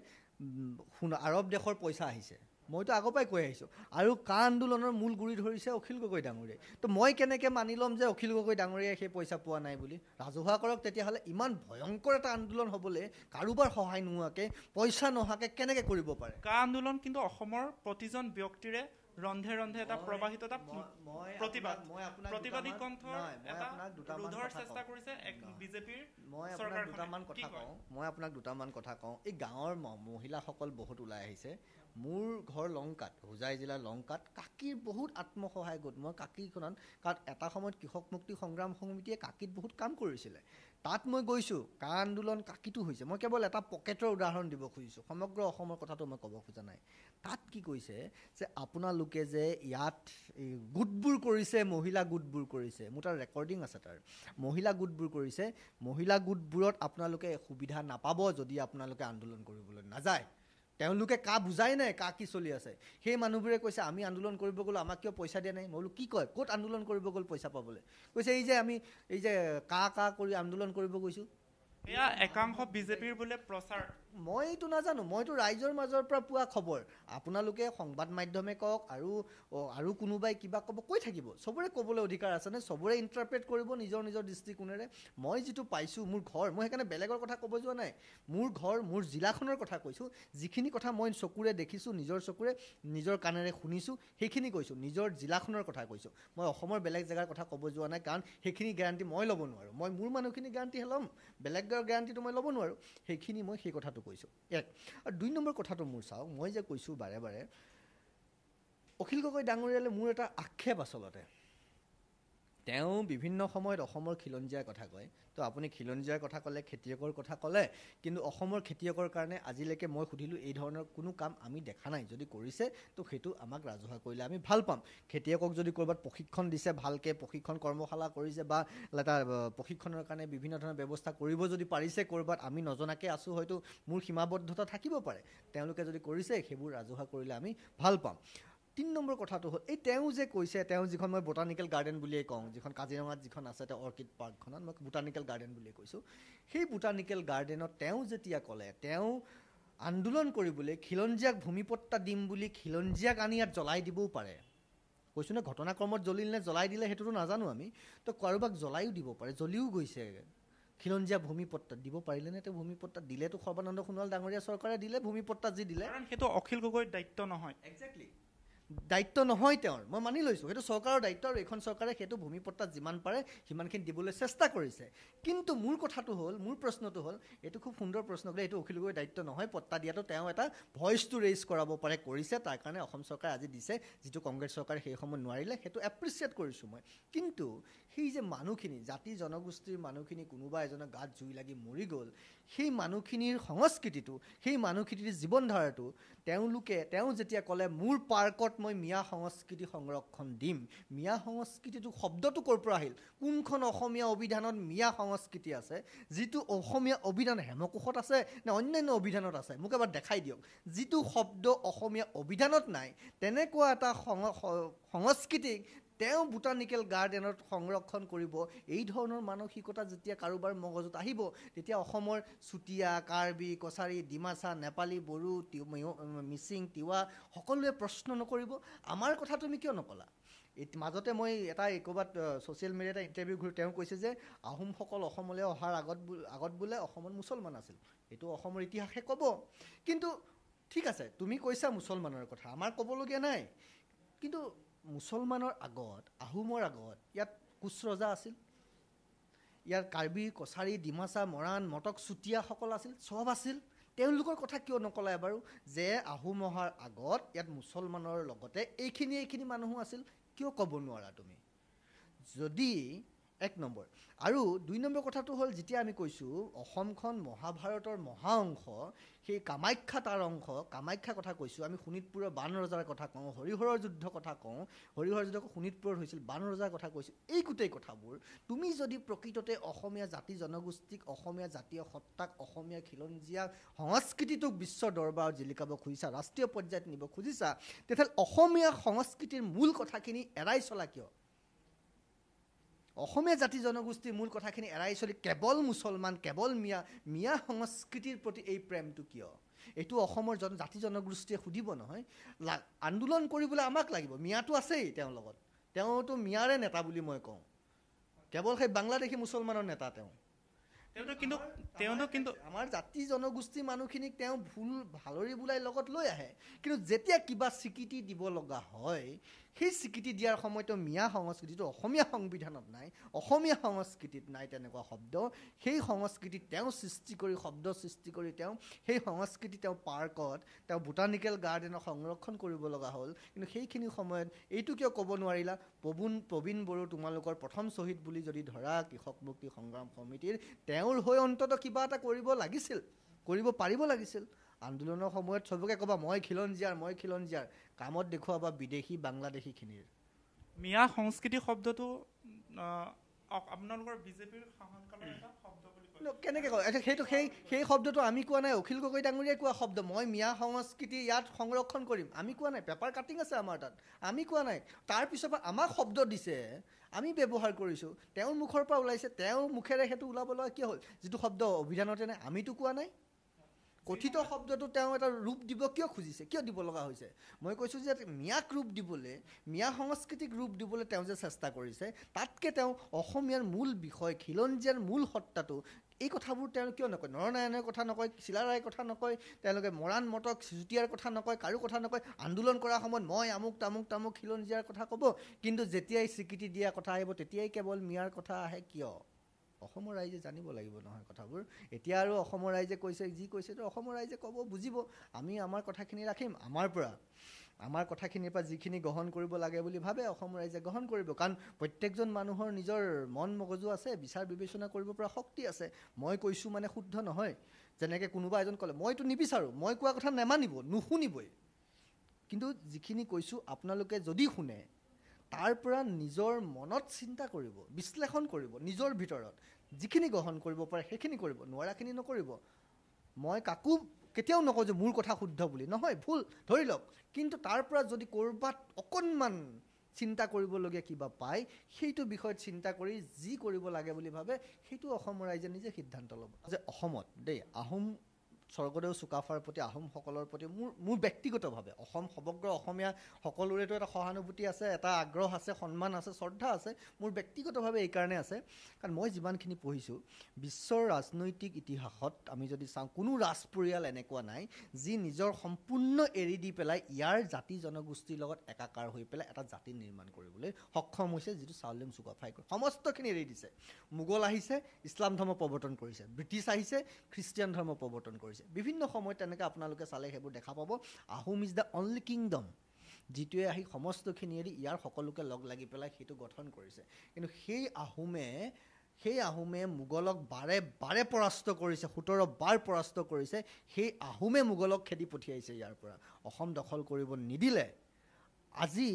আৰৱ দেশৰ পইচা আহিছে মইতো আগৰ পৰাই কৈ আহিছোঁ আৰু কা আন্দোলনৰ মূল গুৰি ধৰিছে অখিল গগৈ ডাঙৰীয়াই তো মই কেনেকৈ মানি ল'ম যে অখিল গগৈ ডাঙৰীয়াই সেই পইচা পোৱা নাই বুলি ৰাজহুৱা কৰক তেতিয়াহ'লে ইমান ভয়ংকৰ এটা আন্দোলন হ'বলৈ কাৰোবাৰ সহায় নোহোৱাকৈ পইচা নোহোৱাকৈ কেনেকৈ কৰিব পাৰে কা আন্দোলন কিন্তু অসমৰ প্ৰতিজন ব্যক্তিৰে ৰন্ধে ৰন্ধে এটা প্ৰবাহিত এটা প্ৰতিবাদী কণ্ঠৰ এটা ৰোধৰ চেষ্টা কৰিছে বিজেপিৰ মই আপোনাক দুটামান কথা কওঁ এই গাঁৱৰ মহিলাসকল বহুত ওলাই আহিছে মোৰ ঘৰ লংকাত হোজাই জিলাৰ লংকাত কাকীৰ বহুত আত্মসহায়ক গোট মই কাকীখনত কাৰণ এটা সময়ত কৃষক মুক্তি সংগ্ৰাম সমিতিয়ে কাকীত বহুত কাম কৰিছিলে তাত মই গৈছোঁ কা আন্দোলন কাকীটো হৈছে মই কেৱল এটা পকেটৰ উদাহৰণ দিব খুজিছোঁ সমগ্ৰ অসমৰ কথাটো মই ক'ব খোজা নাই তাত কি কৈছে যে আপোনালোকে যে ইয়াত গোটবোৰ কৰিছে মহিলা গোটবোৰ কৰিছে মোৰ তাৰ ৰেকৰ্ডিং আছে তাৰ মহিলা গোটবোৰ কৰিছে মহিলা গোটবোৰত আপোনালোকে সুবিধা নাপাব যদি আপোনালোকে আন্দোলন কৰিবলৈ নাযায় তেওঁলোকে কা বুজাই নাই কা কি চলি আছে সেই মানুহবোৰে কৈছে আমি আন্দোলন কৰিব গ'লো আমাক কিয় পইচা দিয়া নাই মই বোলো কি কয় ক'ত আন্দোলন কৰিব গ'ল পইচা পাবলৈ কৈছে এই যে আমি এই যে কা কৰি আন্দোলন কৰিব গৈছোঁ এয়া একাংশ বিজেপিৰ বোলে প্ৰচাৰ মইতো নাজানো মইতো ৰাইজৰ মাজৰ পৰা পোৱা খবৰ আপোনালোকে সংবাদ মাধ্যমে কওক আৰু কোনোবাই কিবা ক'ব কৈ থাকিব চবৰে ক'বলৈ অধিকাৰ আছেনে চবৰে ইণ্টাৰপ্ৰেট কৰিব নিজৰ নিজৰ দৃষ্টিকোণেৰে মই যিটো পাইছোঁ মোৰ ঘৰ মই সেইকাৰণে বেলেগৰ কথা ক'ব যোৱা নাই মোৰ ঘৰ মোৰ জিলাখনৰ কথা কৈছোঁ যিখিনি কথা মই চকুৰে দেখিছোঁ নিজৰ চকুৰে নিজৰ কাণেৰে শুনিছোঁ সেইখিনি কৈছোঁ নিজৰ জিলাখনৰ কথা কৈছোঁ মই অসমৰ বেলেগ জেগাৰ কথা ক'ব যোৱা নাই কাৰণ সেইখিনি গেৰাণ্টি মই ল'ব নোৱাৰোঁ মই মোৰ মানুহখিনি গেৰাণ্টিহে ল'ম বেলেগৰ গেৰাণ্টিটো মই ল'ব নোৱাৰোঁ সেইখিনি মই সেই কথাটো কৈছোঁ এক আৰু 2 নম্বৰ কথাটো মোৰ চাওক মই যে কৈছোঁ বাৰে বাৰে অখিল গগৈ ডাঙৰীয়ালৈ মোৰ এটা আক্ষেপ আচলতে তেওঁ বিভিন্ন সময়ত অসমৰ খিলঞ্জীয়াৰ কথা কয় তো আপুনি খিলঞ্জীয়াৰ কথা ক'লে খেতিয়কৰ কথা ক'লে কিন্তু অসমৰ খেতিয়কৰ কাৰণে আজিলৈকে মই সুধিলোঁ এই ধৰণৰ কোনো কাম আমি দেখা নাই যদি কৰিছে তো সেইটো আমাক ৰাজহুৱা কৰিলে আমি ভাল পাম খেতিয়কক যদি ক'ৰবাত প্ৰশিক্ষণ দিছে ভালকৈ প্ৰশিক্ষণ কৰ্মশালা কৰিছে বা এটা প্ৰশিক্ষণৰ কাৰণে বিভিন্ন ধৰণৰ ব্যৱস্থা কৰিব যদি পাৰিছে ক'ৰবাত আমি নজনাকৈ আছোঁ হয়তো মোৰ সীমাবদ্ধতা থাকিব পাৰে তেওঁলোকে যদি কৰিছে সেইবোৰ ৰাজহুৱা কৰিলে আমি ভাল পাম 3 নম্বৰ কথাটো হ'ল এই তেওঁ যে কৈছে তেওঁ যিখন মই বটানিকেল গাৰ্ডেন বুলিয়ে কওঁ যিখন কাজিৰঙাত যিখন আছে তেওঁ অৰ্কিড পাৰ্কখনত মই বটানিকেল গাৰ্ডেন বুলিয়ে কৈছোঁ সেই বটানিকেল গাৰ্ডেনত তেওঁ যেতিয়া ক'লে তেওঁ আন্দোলন কৰিবলৈ খিলঞ্জীয়াক ভূমিপট্টা দিম বুলি খিলঞ্জীয়াক আনি ইয়াত জ্বলাই দিবও পাৰে কৈছোঁ নে ঘটনাক্ৰমত জ্বলিল নে জ্বলাই দিলে সেইটোতো নাজানো আমি তো কাৰোবাক জ্বলাইও দিব পাৰে জ্বলিও গৈছে খিলঞ্জীয়া ভূমিপট্টা দিব পাৰিলেনে তেওঁ ভূমিপট্টা দিলেতো সৰ্বানন্দ সোণোৱাল ডাঙৰীয়া চৰকাৰে দিলে ভূমিপট্টা যি দিলে কাৰণ সেইটো অখিল গগৈৰ দায়িত্ব নহয় একজেক্টলি দায়িত্ব নহয় তেওঁৰ মই মানি লৈছোঁ সেইটো চৰকাৰৰ দায়িত্ব আৰু এইখন চৰকাৰে সেইটো ভূমিপট্টাত যিমান পাৰে সিমানখিনি দিবলৈ চেষ্টা কৰিছে কিন্তু মোৰ কথাটো হ'ল মোৰ প্ৰশ্নটো হ'ল এইটো খুব সুন্দৰ প্ৰশ্ন কৰিলে এইটো অখিল গগৈৰ দায়িত্ব নহয় পট্টা দিয়াটো তেওঁ এটা ভইচটো ৰেইজ কৰাব পাৰে কৰিছে তাৰ কাৰণে অসম চৰকাৰে আজি দিছে যিটো কংগ্ৰেছ চৰকাৰে সেই সময়ত নোৱাৰিলে সেইটো এপ্ৰিচিয়েট কৰিছোঁ মই কিন্তু সেই যে মানুহখিনি জাতি জনগোষ্ঠীৰ মানুহখিনি কোনোবা এজনৰ গাত জুই লাগি মৰি গ'ল সেই মানুহখিনিৰ সংস্কৃতিটো সেই মানুহখিনিৰ জীৱনধাৰাটো তেওঁ যেতিয়া ক'লে মোৰ পাৰ্কত মই মিয়া সংস্কৃতি সংৰক্ষণ দিম মিয়া সংস্কৃতিটো শব্দটো ক'ৰ পৰা আহিল কোনখন অসমীয়া অভিধানত মিয়া সংস্কৃতি আছে যিটো অসমীয়া অভিধান হেমকোষত আছে নে অন্যান্য অভিধানত আছে মোক এবাৰ দেখাই দিয়ক যিটো শব্দ অসমীয়া অভিধানত নাই তেনেকুৱা এটা সংস্কৃতিক তেওঁ বটানিকেল গাৰ্ডেনত সংৰক্ষণ কৰিব এই ধৰণৰ মানসিকতা যেতিয়া কাৰোবাৰ মগজুত আহিব তেতিয়া অসমৰ চুতীয়া কাৰ্বি কছাৰী ডিমাচা নেপালী বড়ো মিচিং তিৱা সকলোৱে প্ৰশ্ন নকৰিব আমাৰ কথা তুমি কিয় নকলা মাজতে মই এটা ক'ৰবাত ছ'চিয়েল মিডিয়াত এটা ইণ্টাৰভিউ ঘূৰি তেওঁ কৈছে যে আহোমসকল অসমলৈ অহাৰ আগত বোলে অসমত মুছলমান আছিল এইটো অসমৰ ইতিহাসে ক'ব কিন্তু ঠিক আছে তুমি কৈছা মুছলমানৰ কথা আমাৰ ক'বলগীয়া নাই কিন্তু মুছলমানৰ আগত আহোমৰ আগত ইয়াত কোচ ৰজা আছিল ইয়াৰ কাৰ্বি কছাৰী ডিমাচা মৰাণ মটক চুতীয়াসকল আছিল চব আছিল তেওঁলোকৰ কথা কিয় নকলা বাৰু যে আহোম অহাৰ আগত ইয়াত মুছলমানৰ লগতে এইখিনি মানুহো আছিল কিয় ক'ব নোৱাৰা তুমি যদি 1 নম্বৰ আৰু 2 নম্বৰ কথাটো হ'ল যেতিয়া আমি কৈছোঁ অসমখন মহাভাৰতৰ মহা অংশ সেই কামাখ্যা তাৰ অংশ কামাখ্যাৰ কথা কৈছোঁ আমি শোণিতপুৰৰ বান ৰজাৰ কথা কওঁ হৰিহৰৰ যুদ্ধ কথা কওঁ হৰিহৰৰ যুদ্ধ শোণিতপুৰত হৈছিল বান ৰজাৰ কথা কৈছোঁ এই গোটেই কথাবোৰ তুমি যদি প্ৰকৃততে অসমীয়া জাতি জনগোষ্ঠীক অসমীয়া জাতীয় সত্তাক অসমীয়া খিলঞ্জীয়া সংস্কৃতিটোক বিশ্ব দৰবাৰত জিলিকাব খুজিছা ৰাষ্ট্ৰীয় পৰ্যায়ত নিব খুজিছা তেতিয়াহ'লে অসমীয়া সংস্কৃতিৰ মূল কথাখিনি এৰাই চলা কিয় অসমীয়া জাতি জনগোষ্ঠীৰ মূল কথাখিনি এৰাই চলি কেৱল মুছলমান কেৱল মিয়া সংস্কৃতিৰ প্ৰতি এই প্ৰেমটো কিয় এইটো অসমৰ জাতি জনগোষ্ঠীয়ে সুধিব নহয় আন্দোলন কৰিবলৈ আমাক লাগিব মিয়াটো আছেই তেওঁৰ লগত তেওঁতো মিয়াৰে নেতা বুলি মই কওঁ কেৱল সেই বাংলাদেশী মুছলমানৰ নেতা কিন্তু আমাৰ জাতি জনগোষ্ঠীৰ মানুহখিনিক তেওঁ ভালৰি বোলাই লগত লৈ আহে কিন্তু যেতিয়া কিবা স্বীকৃতি দিব লগা হয় সেই স্বীকৃতি দিয়াৰ সময়তো মিয়া সংস্কৃতিটো অসমীয়া সংবিধানত নাই অসমীয়া সংস্কৃতিত নাই তেনেকুৱা শব্দ সেই সংস্কৃতিত তেওঁ সৃষ্টি কৰি শব্দ সৃষ্টি কৰি তেওঁ সেই সংস্কৃতি তেওঁ পাৰ্কত তেওঁ বটানিকেল গাৰ্ডেনক সংৰক্ষণ কৰিব লগা হ'ল কিন্তু সেইখিনি সময়ত এইটো কিয় ক'ব নোৱাৰিলা প্ৰবীণ বড়ো তোমালোকৰ প্ৰথম শ্বহীদ বুলি যদি ধৰা কৃষক মুক্তি সংগ্ৰাম সমিতিৰ তেওঁৰ হৈ অন্ততঃ কিবা এটা কৰিব লাগিছিল কৰিব পাৰিব লাগিছিল আন্দোলনৰ সময়ত চবকে ক'বা মই খিলঞ্জীয়াৰ কামত দেখুৱাবা বিদেশী বাংলাদেশীখিনিৰ মিয়া সংস্কৃতি শব্দটো আপোনালোকৰ বিজেপিৰ শাসনকালৰ এটা শব্দ বুলি কয় কেনেকৈ কয় সেইটো সেই শব্দটো আমি কোৱা নাই অখিল গগৈ ডাঙৰীয়াই কোৱা শব্দ মই মিয়া সংস্কৃতি ইয়াত সংৰক্ষণ কৰিম আমি কোৱা নাই পেপাৰ কাটিং আছে আমাৰ তাত আমি কোৱা নাই তাৰপিছৰ পৰা আমাক শব্দ দিছে আমি ব্যৱহাৰ কৰিছোঁ তেওঁৰ মুখৰ পৰা ওলাইছে তেওঁৰ মুখেৰে সেইটো ওলাব লগা কিয় হ'ল যিটো শব্দ অভিধানতে নাই আমিতো কোৱা নাই কথিত শব্দটো তেওঁ এটা ৰূপ দিব কিয় খুজিছে কিয় দিব লগা হৈছে মই কৈছোঁ যে মিয়াক ৰূপ দিবলৈ মিয়া সংস্কৃতিক ৰূপ দিবলৈ তেওঁ যে চেষ্টা কৰিছে তাতকৈ তেওঁ অসমীয়াৰ মূল বিষয় খিলঞ্জীয়াৰ মূল সত্তাটো এই কথাবোৰ তেওঁ কিয় নকয় নৰনাৰায়ণৰ কথা নকয় চিলাৰায়ৰ কথা নকয় তেওঁলোকে মৰাণ মটক চুতীয়াৰ কথা নকয় কাৰো কথা নকয় আন্দোলন কৰাৰ সময়ত মই তামুক খিলঞ্জীয়াৰ কথা ক'ব কিন্তু যেতিয়াই স্বীকৃতি দিয়া কথা আহিব তেতিয়াই কেৱল মিয়াৰ কথা আহে কিয় অসমৰ ৰাইজে জানিব লাগিব নহয় কথাবোৰ এতিয়া আৰু অসমৰ ৰাইজে কৈছে যি কৈছে তো অসমৰ ৰাইজে ক'ব বুজিব আমি আমাৰ কথাখিনি ৰাখিম আমাৰ কথাখিনিৰ পৰা যিখিনি গ্ৰহণ কৰিব লাগে বুলি ভাবে অসমৰ ৰাইজে গ্ৰহণ কৰিব কাৰণ প্ৰত্যেকজন মানুহৰ নিজৰ মন মগজু আছে বিচাৰ বিবেচনা কৰিব পৰা শক্তি আছে মই কৈছোঁ মানে শুদ্ধ নহয় যেনেকৈ কোনোবা এজন ক'লে মইতো নিবিচাৰোঁ মই কোৱা কথা নেমানিব নুশুনিবই কিন্তু যিখিনি কৈছোঁ আপোনালোকে যদি শুনে তাৰ পৰা নিজৰ মনত চিন্তা কৰিব বিশ্লেষণ কৰিব নিজৰ ভিতৰত যিখিনি গ্ৰহণ কৰিব পাৰে সেইখিনি কৰিব নোৱাৰাখিনি নকৰিব মই কাকো কেতিয়াও নকওঁ যে মোৰ কথা শুদ্ধ বুলি, নহয়, ভুল ধৰি লওক, কিন্তু তাৰ পৰা যদি ক'ৰবাত অকণমান চিন্তা কৰিবলগীয়া কিবা পায়, সেইটো বিষয়ত চিন্তা কৰি যি কৰিব লাগে বুলি ভাবে, সেইটো অসমৰ ৰাইজে নিজে সিদ্ধান্ত ল'ব। যে অসমত দেই আহোম স্বৰ্গদেউ চুকাফাৰ প্ৰতি, আহোমসকলৰ প্ৰতি মোৰ ব্যক্তিগতভাৱে, সমগ্ৰ অসমীয়া সকলোৰেতো এটা সহানুভূতি আছে, এটা আগ্ৰহ আছে, সন্মান আছে, শ্ৰদ্ধা আছে। মোৰ ব্যক্তিগতভাৱে এইকাৰণে আছে কাৰণ মই যিমানখিনি পঢ়িছোঁ, বিশ্বৰ ৰাজনৈতিক ইতিহাসত আমি যদি চাওঁ, কোনো ৰাজ পৰিয়াল এনেকুৱা নাই যি নিজৰ সম্পূৰ্ণ এৰি দি পেলাই ইয়াৰ জাতি জনগোষ্ঠীৰ লগত একাকাৰ হৈ পেলাই এটা জাতি নিৰ্মাণ কৰিবলৈ সক্ষম হৈছে, যিটো চাওলুং চুকাফাই সমস্তখিনি এৰি দিছে। মোগল আহিছে, ইছলাম ধৰ্ম প্ৰৱৰ্তন কৰিছে, ব্ৰিটিছ আহিছে, খ্ৰীষ্টিয়ান ধৰ্ম প্ৰৱৰ্তন কৰিছে। বিভিন্ন সময়ত তেনেকৈ আপোনালোকে চালে সেইবোৰ দেখা পাব। Ahom is the only kingdom যিটোৱে আহি সমস্তখিনি এৰি ইয়াৰ সকলোকে লগ লাগি পেলাই সেইটো গঠন কৰিছে। কিন্তু সেই আহোমে মোগলক বাৰে বাৰে পৰাস্ত কৰিছে, 17 বাৰ পৰাস্ত কৰিছে। সেই আহোমে মোগলক খেদি পঠিয়াইছে ইয়াৰ পৰা, অসম দখল কৰিব নিদিলে। আজি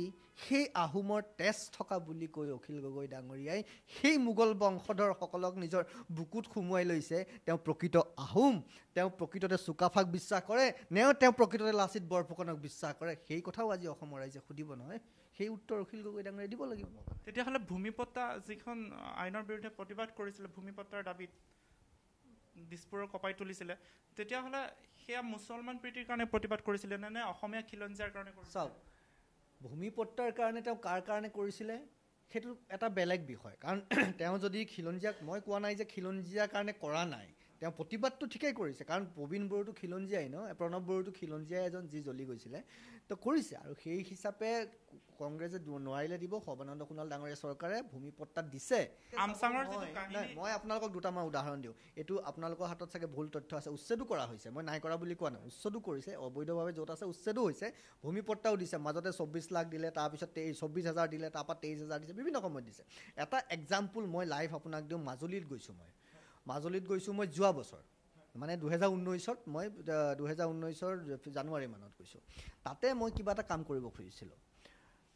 সেই আহোমৰ তেজ থকা বুলি কৈ অখিল গগৈ ডাঙৰীয়াই সেই মোগল বংশধৰসকলক নিজৰ বুকুত সুমুৱাই লৈছে। তেওঁ প্ৰকৃত আহোম, তেওঁ প্ৰকৃততে চুকাফাক বিশ্বাস কৰে নে তেওঁ প্ৰকৃততে লাচিত বৰফুকনক বিশ্বাস কৰে, সেই কথাও আজি অসমৰ ৰাইজে সুধিব নহয়। সেই উত্তৰ অখিল গগৈ ডাঙৰীয়াই দিব লাগিব। তেতিয়াহ'লে ভূমিপট্টা যিখন আইনৰ বিৰুদ্ধে প্ৰতিবাদ কৰিছিলে, ভূমিপট্টাৰ দাবীত দিছপুৰৰ কপাই তুলিছিলে, তেতিয়াহ'লে সেয়া মুছলমান প্ৰীতিৰ কাৰণে প্ৰতিবাদ কৰিছিলে নে অসমীয়া খিলঞ্জীয়াৰ কাৰণে কৰিছিলে? চাওক, ভূমিপট্টাৰ কাৰণে তেওঁ কাৰ কাৰণে কৰিছিলে সেইটো এটা বেলেগ বিষয়। কাৰণ তেওঁ যদি খিলঞ্জীয়াক, মই কোৱা নাই যে খিলঞ্জীয়াৰ কাৰণে কৰা নাই, তেওঁ প্ৰতিবাদটো ঠিকেই কৰিছে। কাৰণ প্ৰবীণ বড়োটো খিলঞ্জীয়াই ন, প্ৰণৱ বড়োটো খিলঞ্জীয়াই এজন যি জ্বলি গৈছিলে, তো কৰিছে। আৰু সেই হিচাপে কংগ্ৰেছে নোৱাৰিলে দিব, সৰ্বানন্দ সোণোৱাল ডাঙৰীয়া চৰকাৰে ভূমিপট্টা দিছে। মই আপোনালোকক দুটামান উদাহৰণ দিওঁ। এইটো আপোনালোকৰ হাতত চাগে ভুল তথ্য আছে, উচ্ছেদো কৰা হৈছে, মই নাই কৰা বুলি কোৱা নাই, উচ্ছেদো কৰিছে অবৈধভাৱে, য'ত আছে উচ্ছেদো হৈছে, ভূমিপট্টাও দিছে। মাজতে 24 লাখ দিলে, তাৰপিছত 24,000 দিলে, তাৰপৰা 23,000 দিছে, বিভিন্ন সময়ত দিছে। এটা এক্সাম্পল মই লাইভ আপোনাক দিওঁ। মাজুলীত গৈছোঁ মই যোৱা বছৰ, মানে 2019ত, মই 2019ৰ জানুৱাৰী মানত গৈছোঁ। তাতে মই কিবা এটা কাম কৰিব খুজিছিলোঁ,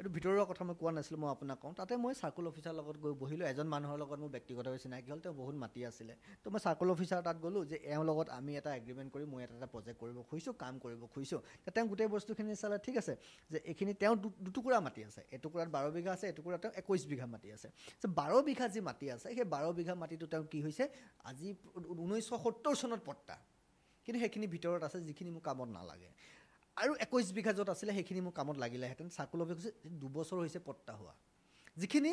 এইটো ভিতৰুৱা কথা মই কোৱা নাছিলোঁ, মই আপোনাক কওঁ। তাতে মই চাৰ্কল অফিচাৰৰ লগত গৈ বহিলোঁ। এজন মানুহৰ লগত মোৰ ব্যক্তিগতভাৱে চিনাকি হ'ল, তেওঁ বহুত মাতি আছিলে। তো মই চাৰ্কল অফিচাৰ তাত গ'লোঁ যে এওঁৰ লগত আমি এটা এগ্ৰিমেণ্ট কৰি মই এটা প্ৰজেক্ট কৰিব খুজিছোঁ, কাম কৰিব খুজিছোঁ। তেওঁ গোটেই বস্তুখিনি চালে, ঠিক আছে, যে এইখিনি তেওঁ দুটুকুৰা মাটি আছে, এটুকুৰাত 12 বিঘা আছে, এটুকুৰাত তেওঁ 21 বিঘা মাটি আছে। 12 বিঘা যি মাটি আছে, সেই 12 বিঘা মাটিটো তেওঁ কি হৈছে, আজি 1970 চনত পট্টা, কিন্তু সেইখিনি ভিতৰত আছে যিখিনি মোৰ কামত নালাগে। আৰু 21 বিঘা য'ত আছিলে সেইখিনি মোৰ কামত লাগিলেহেঁতেন। চাৰ্কল অফিচ 2 বছৰ হৈছে পট্টা হোৱা, যিখিনি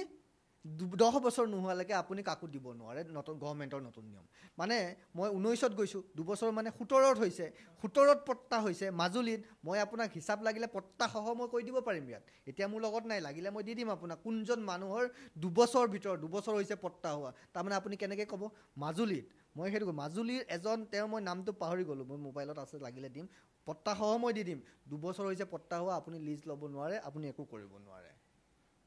10 বছৰ নোহোৱালৈকে আপুনি কাকো দিব নোৱাৰে, গভৰ্ণমেণ্টৰ নতুন নিয়ম। মানে মই 19ত গৈছোঁ, 2 বছৰ মানে 17ত হৈছে, 17ত পট্টা হৈছে মাজুলীত। মই আপোনাক হিচাপ লাগিলে পট্টাসহ মই কৈ দিব পাৰিম ইয়াত, এতিয়া মোৰ লগত নাই, লাগিলে মই দি দিম আপোনাক কোনজন মানুহৰ 2 বছৰ ভিতৰত 2 বছৰ হৈছে পট্টা হোৱা। তাৰমানে আপুনি কেনেকৈ ক'ব মাজুলীত, মই সেইটো মাজুলীৰ এজন, তেওঁ মই নামটো পাহৰি গ'লোঁ, মোৰ মোবাইলত আছে, লাগিলে দিম, পট্টাসহ মই দি দিম। 2 বছৰ হৈছে পট্টা হোৱা, আপুনি লিজ ল'ব নোৱাৰে, আপুনি একো কৰিব নোৱাৰে।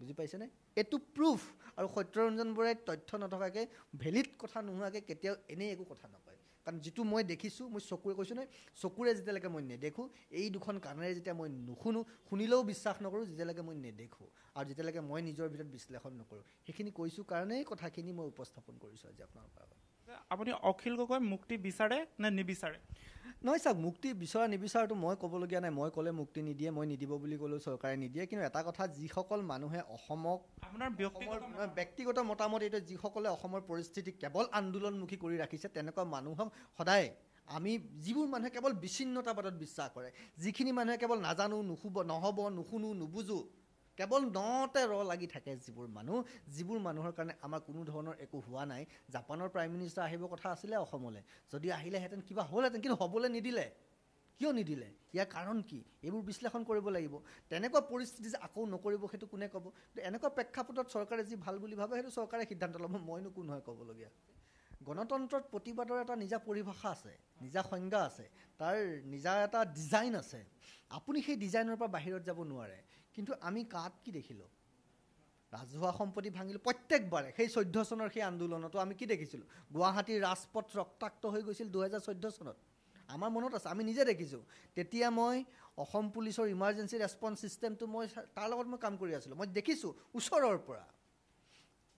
বুজি পাইছেনে? এইটো প্ৰুফ। আৰু সত্যৰঞ্জন বৰাই তথ্য নথকাকৈ, ভেলিড কথা নোহোৱাকৈ কেতিয়াও এনেই একো কথা নকয়। কাৰণ যিটো মই দেখিছোঁ, মই চকুৰে কৈছোঁ নহয়, চকুৰে যেতিয়ালৈকে মই নেদেখোঁ, এই দুখন কাণেৰে যেতিয়া মই নুশুনো, শুনিলেও বিশ্বাস নকৰোঁ, যেতিয়ালৈকে মই নেদেখোঁ আৰু যেতিয়ালৈকে মই নিজৰ ভিতৰত বিশ্লেষণ নকৰোঁ। সেইখিনি কৈছোঁ কাৰণেই কথাখিনি মই উপস্থাপন কৰিছোঁ আজি আপোনালোকৰ আগত। আপুনি অখিল গগৈ মুক্তি বিচাৰে নে নিবিচাৰে? নহয় চাওক, মুক্তি বিচৰা নিবিচৰাটো মই ক'বলগীয়া নাই। মই ক'লে মুক্তি নিদিয়ে, মই নিদিব বুলি ক'লেও চৰকাৰে নিদিয়ে। কিন্তু এটা কথা, যিসকল মানুহে অসমক, আপোনাৰ ব্যক্তিগত মতামত এইটো, যিসকলে অসমৰ পৰিস্থিতি কেৱল আন্দোলনমুখী কৰি ৰাখিছে, তেনেকুৱা মানুহক সদায় আমি, যিবোৰ মানুহে কেৱল বিচ্ছিন্নতাবাদত বিশ্বাস কৰে, যিখিনি মানুহে কেৱল নাজানো, নহ'ব, নুশুনো, নুবুজো, কেৱল নতে লাগি থাকে, যিবোৰ মানুহৰ কাৰণে আমাৰ কোনো ধৰণৰ একো হোৱা নাই। জাপানৰ প্ৰাইম মিনিষ্টাৰ আহিব কথা আছিলে অসমলৈ, যদি আহিলেহেঁতেন কিবা হ'লহেঁতেন, কিন্তু হ'বলৈ নিদিলে। কিয় নিদিলে? ইয়াৰ কাৰণ কি? এইবোৰ বিশ্লেষণ কৰিব লাগিব। তেনেকুৱা পৰিস্থিতি যে আকৌ নকৰিব সেইটো কোনে ক'ব? কিন্তু এনেকুৱা প্ৰেক্ষাপটত চৰকাৰে যি ভাল বুলি ভাবে সেইটো চৰকাৰে সিদ্ধান্ত ল'ব, মইনো কোন হয় ক'বলগীয়া। গণতন্ত্ৰত প্ৰতিবাদৰ এটা নিজা পৰিভাষা আছে, নিজা সংজ্ঞা আছে, তাৰ নিজা এটা ডিজাইন আছে। আপুনি সেই ডিজাইনৰ পৰা বাহিৰত যাব নোৱাৰে। কিন্তু আমি কাত কি দেখিলোঁ? ৰাজহুৱা সম্পত্তি ভাঙিলোঁ প্ৰত্যেকবাৰে। সেই 14 চনৰ সেই আন্দোলনতো আমি কি দেখিছিলোঁ? গুৱাহাটীৰ ৰাজপথ ৰক্তাক্ত হৈ গৈছিল 2014 চনত। আমাৰ মনত আছে, আমি নিজে দেখিছোঁ। তেতিয়া মই অসম পুলিচৰ ইমাৰ্জেঞ্চি ৰেছপন্স ছিষ্টেমটো তাৰ লগত মই কাম কৰি আছিলোঁ। মই দেখিছোঁ ওচৰৰ পৰা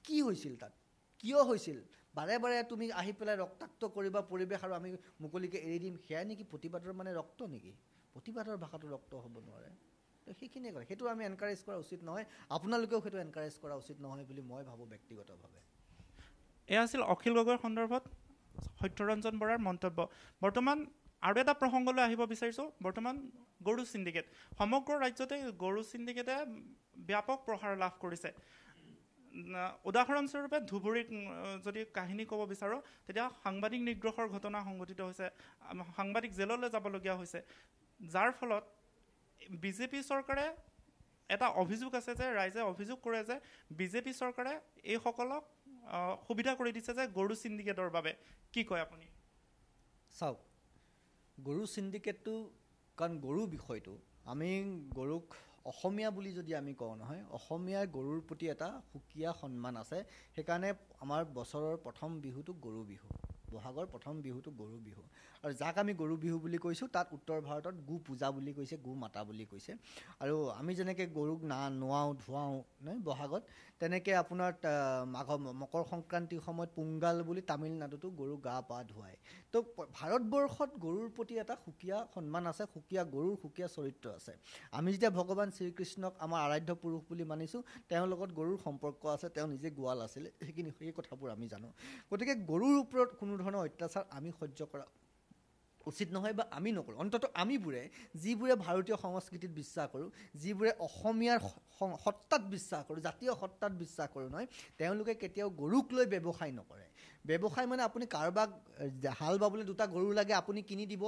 কি হৈছিল তাত, কিয় হৈছিল, বাৰে বাৰে তুমি আহি পেলাই ৰক্তাক্ত কৰিবা পৰিৱেশ আৰু আমি মুকলিকৈ এৰি দিম, সেয়া নেকি প্ৰতিবাদৰ মানে ৰক্ত নেকি? প্ৰতিবাদৰ ভাষাটো ৰক্ত হ'ব নোৱাৰে। তো সেইখিনিয়ে কয়, সেইটো আমি এনকাৰেজ কৰা উচিত নহয়, আপোনালোকেও সেইটো এনকাৰেজ কৰা উচিত নহয় বুলি মই ভাবোঁ ব্যক্তিগতভাৱে। এয়া আছিল অখিল গগৈৰ সন্দৰ্ভত সত্যৰঞ্জন বৰাৰ মন্তব্য। বৰ্তমান আৰু এটা প্ৰসংগলৈ আহিব বিচাৰিছোঁ। বৰ্তমান গৰু চিণ্ডিকেট, সমগ্ৰ ৰাজ্যতে গৰু চিণ্ডিকেটে ব্যাপক প্ৰসাৰ লাভ কৰিছে। উদাহৰণস্বৰূপে ধুবুৰীত যদি কাহিনী ক'ব বিচাৰোঁ, তেতিয়া সাংবাদিক নিগ্ৰহৰ ঘটনা সংঘটিত হৈছে, সাংবাদিক জেললৈ যাবলগীয়া হৈছে, যাৰ ফলত বিজেপি চৰকাৰে, এটা অভিযোগ আছে যে ৰাইজে অভিযোগ কৰে যে বিজেপি চৰকাৰে এইসকলক সুবিধা কৰি দিছে যে গৰু চিণ্ডিকেটৰ বাবে। কি কয় আপুনি? চাওক, গৰু চিণ্ডিকেটটো, কাৰণ গৰু বিষয়টো, আমি গৰুক অসমীয়া বুলি যদি আমি কওঁ নহয়, অসমীয়াৰ গৰুৰ প্ৰতি এটা সুকীয়া সন্মান আছে। সেইকাৰণে আমাৰ বছৰৰ প্ৰথম বিহুটো গৰু বিহু, বহাগৰ প্ৰথম বিহুটো গৰু বিহু। আৰু যাক আমি গৰু বিহু বুলি কৈছোঁ, তাত উত্তৰ ভাৰতত গো পূজা বুলি কৈছে, গো মাতা বুলি কৈছে। আৰু আমি যেনেকৈ গৰুক নোৱাওঁ ধুৱাওঁ নহয় বহাগত, তেনেকৈ আপোনাৰ মকৰ সংক্ৰান্তিৰ সময়ত পোংগাল বুলি তামিলনাডুতো গৰু গা পা ধুৱায়। তো ভাৰতবৰ্ষত গৰুৰ প্ৰতি এটা সুকীয়া সন্মান আছে, গৰুৰ সুকীয়া চৰিত্ৰ আছে। আমি যেতিয়া ভগৱান শ্ৰীকৃষ্ণক আমাৰ আৰাধ্য পুৰুষ বুলি মানিছোঁ, তেওঁৰ লগত গৰুৰ সম্পৰ্ক আছে, তেওঁ নিজে গোৱাল আছিলে, সেই কথাবোৰ আমি জানো। গতিকে গৰুৰ ওপৰত কোনো ধৰণৰ অত্যাচাৰ আমি সহ্য কৰা উচিত নহয়, বা আমি নকৰোঁ। অন্ততঃ আমিবোৰে, যিবোৰে ভাৰতীয় সংস্কৃতিত বিশ্বাস কৰোঁ, যিবোৰে অসমীয়াৰ সত্তাত বিশ্বাস কৰোঁ, জাতীয় সত্তাত বিশ্বাস কৰোঁ নহয়, তেওঁলোকে কেতিয়াও গৰুক লৈ ব্যৱসায় নকৰে। ব্যৱসায় মানে আপুনি কাৰোবাক হাল বাবলৈ 2টা গৰু লাগে, আপুনি কিনি দিব,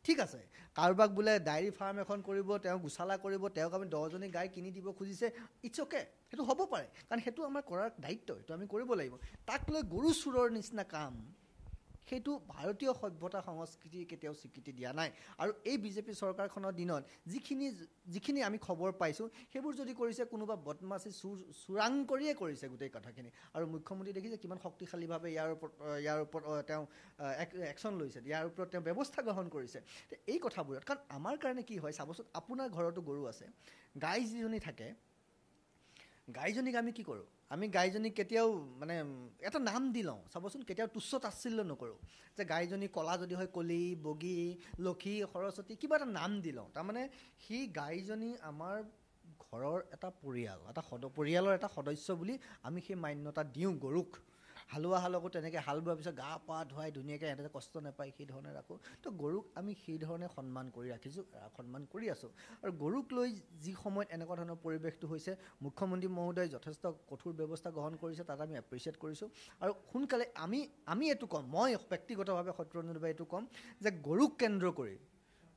ঠিক আছে। কাৰোবাক বোলে ডায়েৰী ফাৰ্ম এখন কৰিব, তেওঁ গোচালা কৰিব, তেওঁক আমি 10জনী গাই কিনি দিব খুজিছে, ইটছ অ'কে, সেইটো হ'ব পাৰে, কাৰণ সেইটো আমাৰ কৰাৰ দায়িত্ব, সেইটো আমি কৰিব লাগিব। তাক লৈ গৰু চোৰৰ নিচিনা কাম, সেইটো ভাৰতীয় সভ্যতা সংস্কৃতি কেতিয়াও স্বীকৃতি দিয়া নাই। আৰু এই বিজেপি চৰকাৰখনৰ দিনত যিখিনি আমি খবৰ পাইছোঁ, সেইবোৰ যদি কৰিছে কোনোবা বদমাচি চোৰাং কৰিয়ে কৰিছে গোটেই কথাখিনি। আৰু মুখ্যমন্ত্ৰী দেখিছে কিমান শক্তিশালীভাৱে ইয়াৰ ওপৰত তেওঁ একশ্যন লৈছে, ইয়াৰ ওপৰত তেওঁ ব্যৱস্থা গ্ৰহণ কৰিছে। এই কথাবোৰত, কাৰণ আমাৰ কাৰণে কি হয় চাবচোন, আপোনাৰ ঘৰতো গৰু আছে, গাই যিজনী থাকে, গাইজনীক আমি কি কৰোঁ, আমি গাইজনীক কেতিয়াও মানে এটা নাম দি লওঁ চাবচোন, কেতিয়াও তুচ্ছ তাচ্ছিল্য নকৰোঁ। যে গাইজনী কলা যদি হয় কলি, বগী, লক্ষী, সৰস্বতী, কিবা এটা নাম দি লওঁ। তাৰমানে সি গাইজনী আমাৰ ঘৰৰ এটা পৰিয়াল, পৰিয়ালৰ এটা সদস্য বুলি আমি সেই মান্যতা দিওঁ গৰুক। হালোৱাহালকো তেনেকৈ হাল বোৱাৰ পিছত গা পা ধুৱাই ধুনীয়াকৈ সিহঁতে কষ্ট নাপায় সেই ধৰণে ৰাখোঁ। তো গৰুক আমি সেই ধৰণে সন্মান কৰি ৰাখিছোঁ, সন্মান কৰি আছোঁ। আৰু গৰুক লৈ যি সময়ত এনেকুৱা ধৰণৰ পৰিৱেশটো হৈছে, মুখ্যমন্ত্ৰী মহোদয়ে যথেষ্ট কঠোৰ ব্যৱস্থা গ্ৰহণ কৰিছে, তাত আমি এপ্ৰিচিয়েট কৰিছোঁ। আৰু সোনকালে আমি এইটো ক'ম, মই ব্যক্তিগতভাৱে সত্যৰঞ্জনভাৱে এইটো ক'ম যে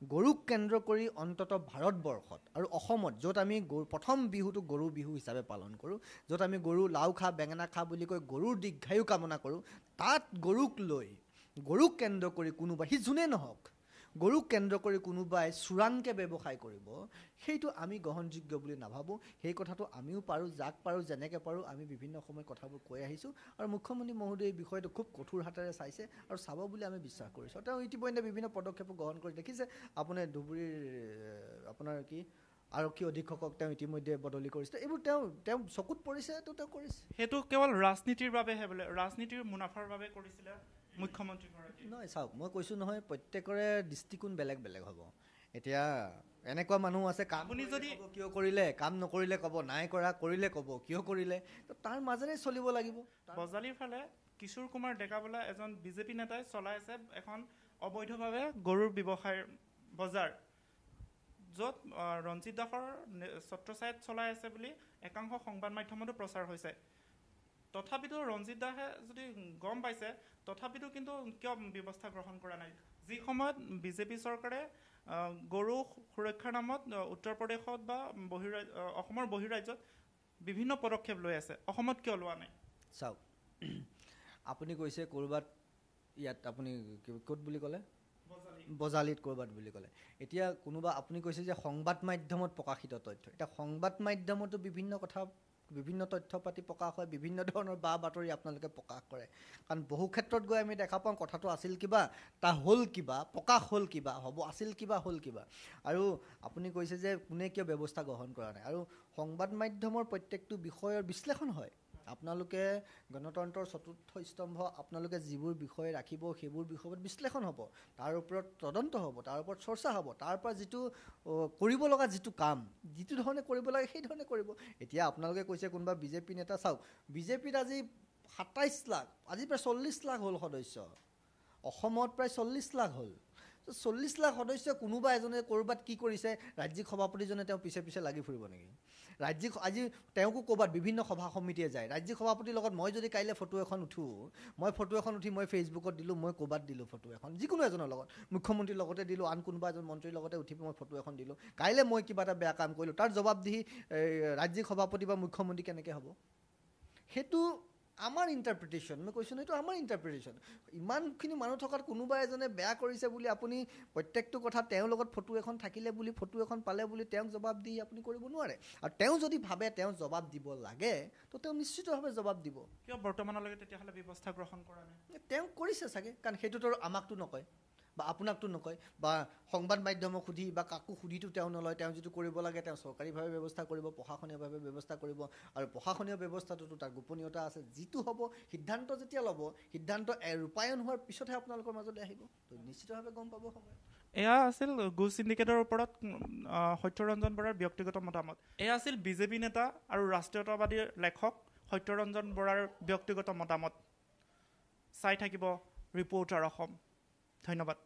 গৰুক কেন্দ্ৰ কৰি অন্ততঃ ভাৰতবৰ্ষত আৰু অসমত, য'ত আমি প্ৰথম বিহুটো গৰু বিহু হিচাপে পালন কৰোঁ, য'ত আমি গৰু লাও খা বেঙেনা খা বুলি কৈ গৰুৰ দীৰ্ঘায়ু কামনা কৰোঁ, তাত গৰুক কেন্দ্ৰ কৰি কোনোবা, সি যোনে নহওক, গৰুক কেন্দ্ৰ কৰি কোনোবাই চোৰাংকৈ ব্যৱসায় কৰিব, সেইটো আমি গ্ৰহণযোগ্য বুলি নাভাবোঁ। সেই কথাটো আমিও পাৰোঁ, যাক পাৰোঁ যেনেকৈ পাৰোঁ আমি বিভিন্ন সময়ত কথাবোৰ কৈ আহিছোঁ। আৰু মুখ্যমন্ত্ৰী মহোদয়ে এই বিষয়টো খুব কঠোৰ হাতেৰে চাইছে আৰু চাব বুলি আমি বিশ্বাস কৰিছোঁ। তেওঁ ইতিমধ্যে বিভিন্ন পদক্ষেপো গ্ৰহণ কৰি দেখিছে। আপুনি ধুবুৰীৰ আপোনাৰ আৰক্ষী অধীক্ষকক তেওঁ ইতিমধ্যে বদলি কৰিছে। এইবোৰ তেওঁ চকুত পৰিছে, তেওঁ কৰিছে। সেইটো কেৱল ৰাজনীতিৰ বাবেহে বোলে, ৰাজনীতিৰ মুনাফাৰ বাবে কৰিছিলে মুখ্যমন্ত্ৰীগৰাকী? নহয়, চাওক, মই কৈছোঁ নহয়, প্ৰত্যেকৰে দৃষ্টিকোণ বেলেগ বেলেগ হ'ব। এতিয়া এনেকুৱা মানুহ আছে, কাম যদি কিয় কৰিলে, কাম নকৰিলে ক'ব নাই কৰা, কৰিলে ক'ব কিয় কৰিলে, তো তাৰ মাজেৰে চলিব লাগিব। বজালীৰ ফালে কিশোৰ কুমাৰ ডেকা বোলা এজন বিজেপি নেতাই চলাই আছে এখন অবৈধভাৱে গৰুৰ ব্যৱসায়ৰ বজাৰ, য'ত ৰঞ্জিত দাসৰ ছত্ৰছায়াত চলাই আছে বুলি একাংশ সংবাদ মাধ্যমতো প্ৰচাৰ হৈছে। তথাপিতো ৰঞ্জিত দাসে যদি গম পাইছে, তথাপিতো কিন্তু কিয় ব্যৱস্থা গ্ৰহণ কৰা নাই? যি সময়ত বিজেপি চৰকাৰে গৰু সুৰক্ষাৰ নামত উত্তৰ প্ৰদেশত বা অসমৰ বহিৰাজ্যত বিভিন্ন পদক্ষেপ লৈ আছে, অসমত কিয় লোৱা নাই? চাওক, আপুনি কৈছে ক'ৰবাত, ইয়াত আপুনি ক'ত বুলি ক'লে, বজালীত ক'ৰবাত বুলি ক'লে। এতিয়া কোনোবা আপুনি কৈছে যে সংবাদ মাধ্যমত প্ৰকাশিত তথ্য, এতিয়া সংবাদ মাধ্যমতো বিভিন্ন তথ্য পাতি প্ৰকাশ হয়, বিভিন্ন ধৰণৰ বা বাতৰি আপোনালোকে প্ৰকাশ কৰে। কাৰণ বহু ক্ষেত্ৰত গৈ আমি দেখা পাওঁ কথাটো আছিল কিবা, হ'ল কিবা, প্ৰকাশ হ'ল কিবা, আছিল কিবা, হ'ল কিবা। আৰু আপুনি কৈছে যে কোনে কিয় ব্যৱস্থা গ্ৰহণ কৰা নাই। আৰু সংবাদ মাধ্যমৰ প্ৰত্যেকটো বিষয়ৰ বিশ্লেষণ হয়, আপোনালোকে গণতন্ত্ৰৰ চতুৰ্থ স্তম্ভ আপোনালোকে যিবোৰ বিষয় ৰাখিব সেইবোৰ বিষয়ত বিশ্লেষণ হ'ব, তাৰ ওপৰত তদন্ত হ'ব, তাৰ ওপৰত চৰ্চা হ'ব, তাৰ পৰা যিটো কৰিব লগা যিটো কাম যিটো ধৰণে কৰিব লাগে সেই ধৰণে কৰিব। এতিয়া আপোনালোকে কৈছে কোনোবা বিজেপি নেতা, চাওক বিজেপিত আজি ২৭ লাখ, আজি প্ৰায় ৪০ লাখ হ'ল সদস্য, অসমত প্ৰায় ৪০ লাখ হ'ল। ৪০ লাখ সদস্য কোনোবা এজনে ক'ৰবাত কি কৰিছে, ৰাজ্যিক সভাপতিজনে তেওঁ পিছে পিছে লাগি ফুৰিব নেকি? ৰাজ্যিক আজি তেওঁকো ক'ৰবাত বিভিন্ন সভা সমিতিয়ে যায়, ৰাজ্যিক সভাপতিৰ লগত মই যদি কাইলৈ ফটো এখন উঠোঁ, মই ফটো এখন উঠি মই ফেচবুকত দিলোঁ, মই ক'ৰবাত দিলোঁ ফটো এখন, যিকোনো এজনৰ লগত, মুখ্যমন্ত্ৰীৰ লগতে দিলোঁ, আন কোনোবা এজন মন্ত্ৰীৰ লগতে উঠি মই ফটো এখন দিলোঁ, কাইলৈ মই কিবা এটা বেয়া কাম কৰিলোঁ, তাৰ জবাবদিহি ৰাজ্যিক সভাপতি বা মুখ্যমন্ত্ৰী কেনেকৈ হ'ব? সেইটো আমাৰ ইণ্টাৰপ্ৰিটেশ্যন, মই কৈছোঁ নহয়, এইটো আমাৰ ইণ্টাৰপ্ৰিটেশ্যন। ইমানখিনি মানুহ থকাত কোনোবা এজনে বেয়া কৰিছে বুলি আপুনি প্ৰত্যেকটো কথা তেওঁৰ লগত ফটো এখন থাকিলে বুলি, ফটো এখন পালে বুলি তেওঁক জবাব দি আপুনি কৰিব নোৱাৰে। আৰু তেওঁ যদি ভাবে তেওঁ জবাব দিব লাগে, তো তেওঁ নিশ্চিতভাৱে জবাব দিব। কিয় বৰ্তমানলৈকে তেতিয়াহ'লে ব্যৱস্থা গ্ৰহণ কৰা নাই? তেওঁ কৰিছে চাগে, কাৰণ সেইটোতো আমাকতো নকয় বা আপোনাকতো নকয় বা সংবাদ মাধ্যমক সুধি বা কাকো সুধিতো তেওঁ নলয়। তেওঁ যিটো কৰিব লাগে তেওঁ চৰকাৰীভাৱে ব্যৱস্থা কৰিব, প্ৰশাসনীয়ভাৱে ব্যৱস্থা কৰিব, আৰু প্ৰশাসনীয় ব্যৱস্থাটোতো তাৰ গোপনীয়তা আছে। যিটো হ'ব সিদ্ধান্ত যেতিয়া ল'ব, সিদ্ধান্ত ৰূপায়ণ হোৱাৰ পিছতহে আপোনালোকৰ মাজলৈ আহিব, তো নিশ্চিতভাৱে গম পাব সময়। এয়া আছিল গো চিণ্ডিকেটৰ ওপৰত সত্যৰঞ্জন বৰাৰ ব্যক্তিগত মতামত। এয়া আছিল বিজেপি নেতা আৰু ৰাষ্ট্ৰীয়তাবাদী লেখক সত্যৰঞ্জন বৰাৰ ব্যক্তিগত মতামত। চাই থাকিব ৰিপৰ্টাৰ অসম। ধন্যবাদ।